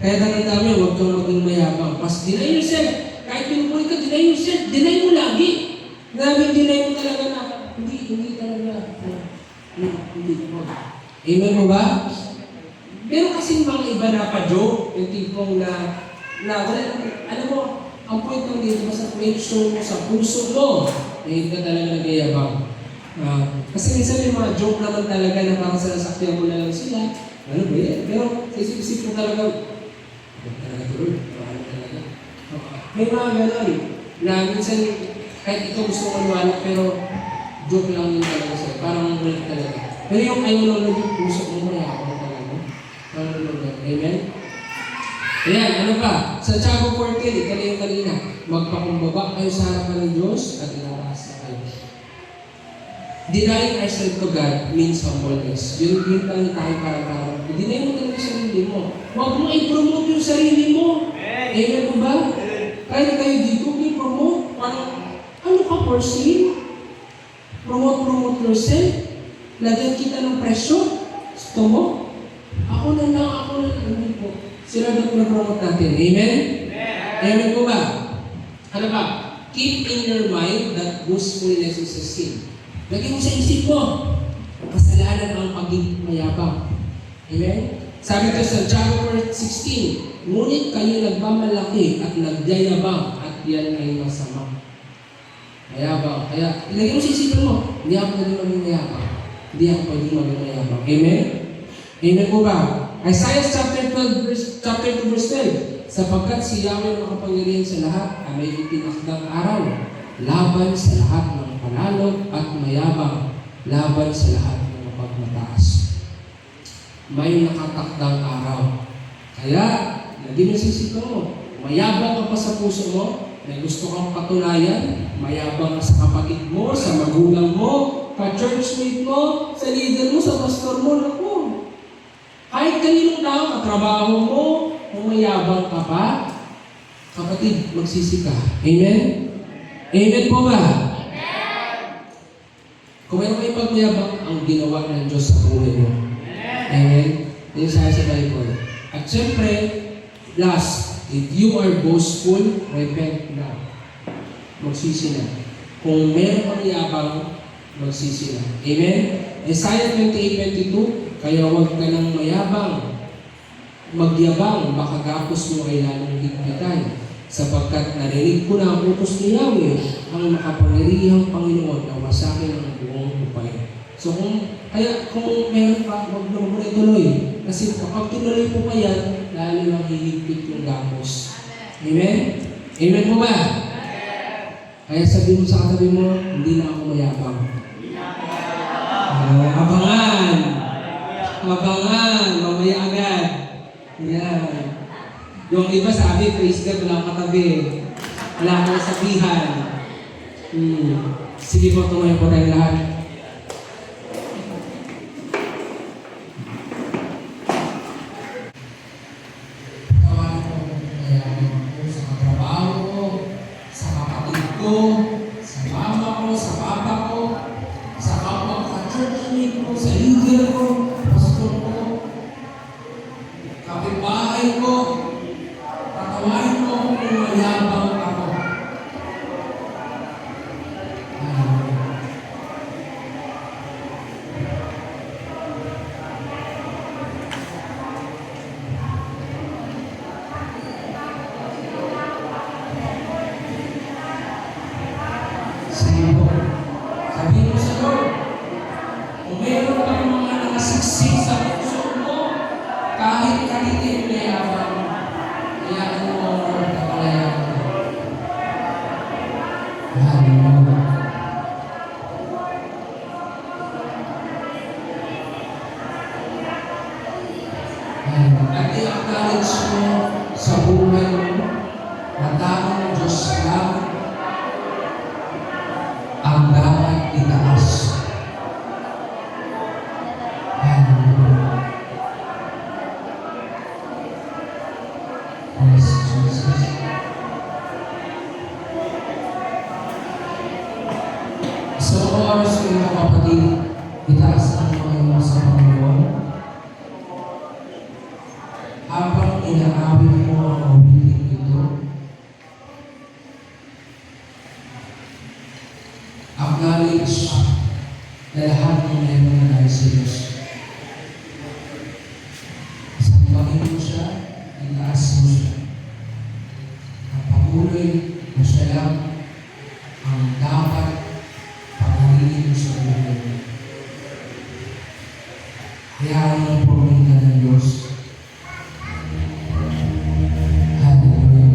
Kaya tandaan namin, huwag kang maging mayabang. Pas deny yourself. Kahit pinupuli ka, deny yourself. Deny mo lagi. Grabe, deny mo talaga na. Hindi talaga. Hindi. Amen mo ba? Pero kasi mga iba na pa-joke, yung tipong na wala, alam mo, ang point ng dito, basta make sure mo sa puso mo na hindi ka talaga nagayabang. Kasi minsan may mga joke naman talaga na parang sinasakyan mo na lang sila. Ano ba yan? Pero isip mo talaga, tuloy, talaga. May mga gano'n na minsan kahit ikaw gusto mo maniwala pero joke lang yun talaga sa'yo. Parang wala talaga. Pero yung ayaw lang naging puso mo, mayabang talaga. Amen? Ayan, ano pa? Sa Tiago 14, ito na yung kanina. Magpakumbaba kayo sa harapan ng Diyos at ilalakas na kayo. Denying ourselves to God means humbleness. Yun lang tayo para deny mo talaga yung sarili mo. Huwag mo i-promote yung sarili mo. Amen mo ba? Kaya kayo dito, i-promote. Parang, ano ka, person? Promote yourself. Lagyan kita ng presyo. Gusto mo? Ako na lang. Hindi po. Sila na promote natin. Amen? Amen po ba? Ano ba? Keep in your mind that boastfulness is a sin. Lagyan mo sa isip mo, kasalanan ang pagiging mayabang. Amen? Sabi ko sa Tiago 16, ngunit kayo nagmamalaki at nagyayabang at yan ay masama. Mayabang. Kaya, ilagay mo sa isipin mo, hindi ako pwede maging mayabang. Hindi ako pwede maging mayabang. Amen? Amen po ba? Isaiah chapter 2 verse 12, sapagkat si Yahweh ang makapangyarihan sa lahat ay may itinakdang araw, laban sa lahat ng panalo at mayabang, laban sa lahat ng mapagmataas. May nakatakdang araw. Kaya, lagi mo sisigaw mo, mayabang ka pa sa puso mo, may gusto kang patunayan, mayabang ka sa kapatid mo, sa magulang mo, ka-churchmate mo, sa leader mo, sa pastor mo, naku. Kahit kaninong tao, katrabaho mo, kung mayabang ka pa, kapatid, magsisi ka. Amen? Amen po ba? Amen! Kung meron kayo pagmayabang, ang ginawa ng Diyos sa buhay mo. Amen? Yung sabi sa Bible. At syempre, last, if you are boastful, repent na. Magsisi na. Kung meron kang yabang, magsisi na. Amen? Isaiah 28:22, kaya huwag ka nang mayabang, magyabang, baka gapos mo ay lalong higpitan. Sapagkat narinig ko na ang utos ni Yahweh, ang makapangyarihang Panginoon na wasakin ang buong upay. So kung meron pa, huwag na mo ituloy. Kasi kapag tinuloy po pa yan, lalo lang hihigpit yung gapos. Amen? Amen po ba? Kaya sabihin mo sa katabi mo, hindi na ako mayabang. Abangan, mamaya agad. Yan. Yung iba sabi, praise God, wala akong katabi. Wala akong sabihan. Sige po, tumayo po tayo lahat. Kawan ko, sa katrabaho ko, sa kapatid ko, sa mama ko, sa papa ko, sa kapwa ko, sa churchmate ko, sa leader ko, pastor ko, kapitbahay ko, tatawain ko kung mayabang ako. Sige po. Sabihin mo sa Lord, kung mayroon kang mga nakasiksik sa puso mo, kahit kalitin na yabang, hayaan mo ang Lord na palayaban mo. Hallelujah. At i-acknowledge mo sa buhay mo, matang Diyos lang ang dapat itaas. Hallelujah. Praise Jesus. Sa oras ko mga kapatid, itaas ang mga mo sa Panginoon. Habang Acknowledge na lahat ng meron na dahil sa Diyos. Sambahin mo siya, itaas mo siya. At patuloy na siya lang ang dapat paghalinin mo sa buhay mo. Hayaan mo pumili ka ng Diyos. Hallelujah.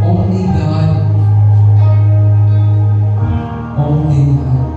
Only God. Only God.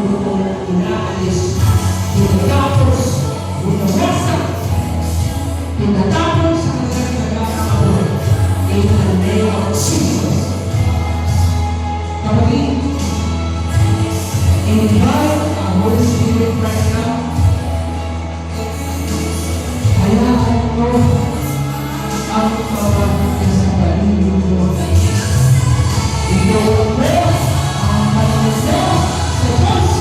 mundo mong inaalis, tinatapos, binawasak, tinatapos sa kanilang nagkakaroon. In the name of Jesus. Kapatid, invite ang Holy Spirit right now. Hayaan mo ang tawag sa paligid mo. Ito mo ang panahon mo sa Diyos.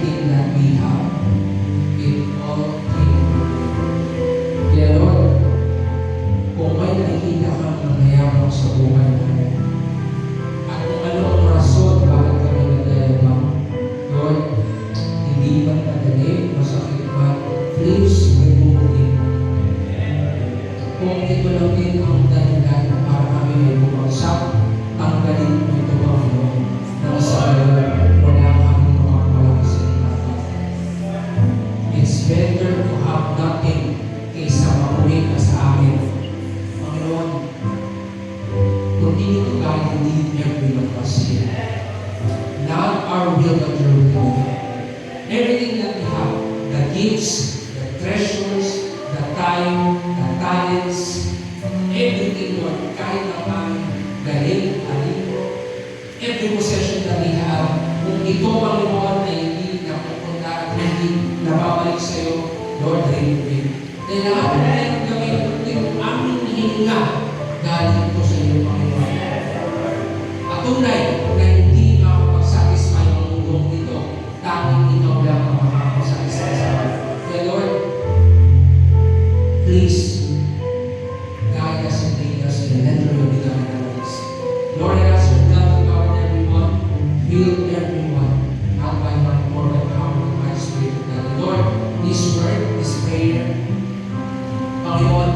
everything that we have. It all came from you. Kaya Lord, kung may nakikita kang nangyayabang sa buhay namin, at kung ano ang rason bakit kami nagayabang, Lord, hindi man madali, masakit man, please remove it. Kung ito lang din ang dahilan para kami ay bumagsak, tanggalin mo ito, Panginoon, nang sa gayon, wala kami makawalang sinilatan. It's better to have nothing kaysa makuwi ka sa amin. Panginoon, continue to guide and lead every one of us here. Not our will, but your will. Everything that we have, the gifts, the treasures, the time, the talents, everything, Lord, kahit ang aming galing, talino, every possession that we have, kung ito, Panginoon, ay hindi napupunta at hindi nababalik sa iyo, Lord, remove it. Dahil lahat na meron kami, yung aming hininga, galing ito sa iyo, Panginoon. At tunay na hindi makapag-satisfy ang mundong ito, tanging ikaw lang ang makapag-satisfy sa amin. Kaya Lord, please, guide us and lead us in the letter of the lives. Lord, I ask your love to cover everyone, fill everyone, not by one more but power of my spirit. And Lord, this word, this prayer, Panginoon,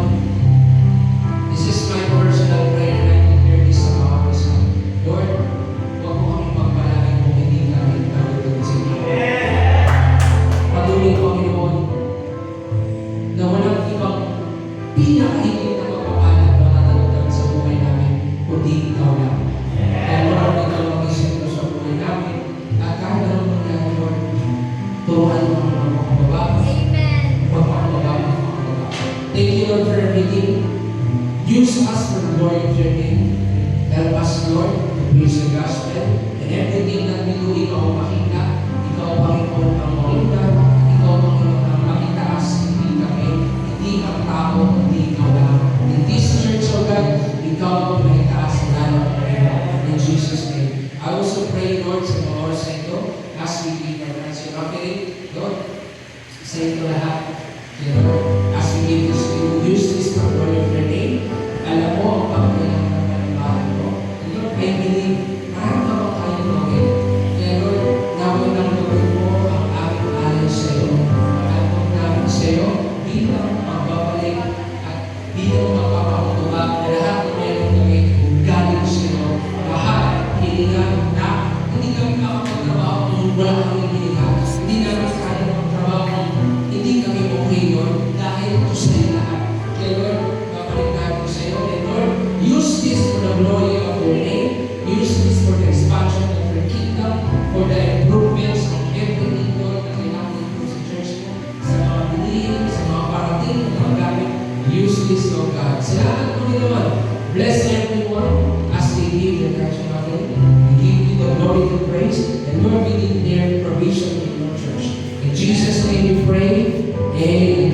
this is my personal prayer and I declare this sa mga kasal. Lord, huwag mo kami magpalagay kung hindi kami nalulog sa inyo. Patuloy, Panginoon, na walang ibang pinakahigit na magpapalat na natagdag sa buhay namin, kundi ikaw lang. Kaya Lord, ikaw ang isentro sa buhay namin, at kahit anong mangyari, Lord, turuan mo ang mga makababa. Magpapababa. Thank you, Lord, for everything. Use us for the glory of your name. Help us, Lord, to preach the gospel. And everything that we do, ikaw ang makita. Ikaw, Panginoon, ang maunda. Ikaw, Panginoon, ang makitaas. Hindi kami. Hindi ang tao, hindi ikaw lang. In this church, O God, ikaw ang makitaas. Lalo, Panginoon. In Jesus' name. I also pray, Lord, sa mga oras na ito, as we give our hands in offering, Lord, sa ito lahat. Lord, as we give this, we will use this for the glory of your name. Alam mo ang pagkailangan ng panibahan mo. And Lord, I believe, marami ka bang kayang gawin. Kaya Lord, nawin ng gawin mo ang aming ayon sa iyo. Ang namin sa iyo, bilang magbabalik at bilang magpapakutuba na lahat ng mayroong gawin, galing sa iyo. Lahat, hilingan na hindi kami makapagtrabaho kung wala kami hilingan. Hindi namin kaya magtrabaho kung hindi kami okay, Lord, dahil ito sa iyo lahat. Kaya Lord, babalik namin sa iyo. And Lord, use this for the glory of your name. Use this for the expansion of your kingdom, for the improvements of everything, Lord, na kailangan ito sa church mo, sa mga bilihin, sa mga parating, sa mga gamit. Use this, Lord God. Salamat po nila naman. Bless everyone as they give the action of it. We give you the glory and praise, and Lord, we need their provision in your church. In Jesus' name we pray. Amen.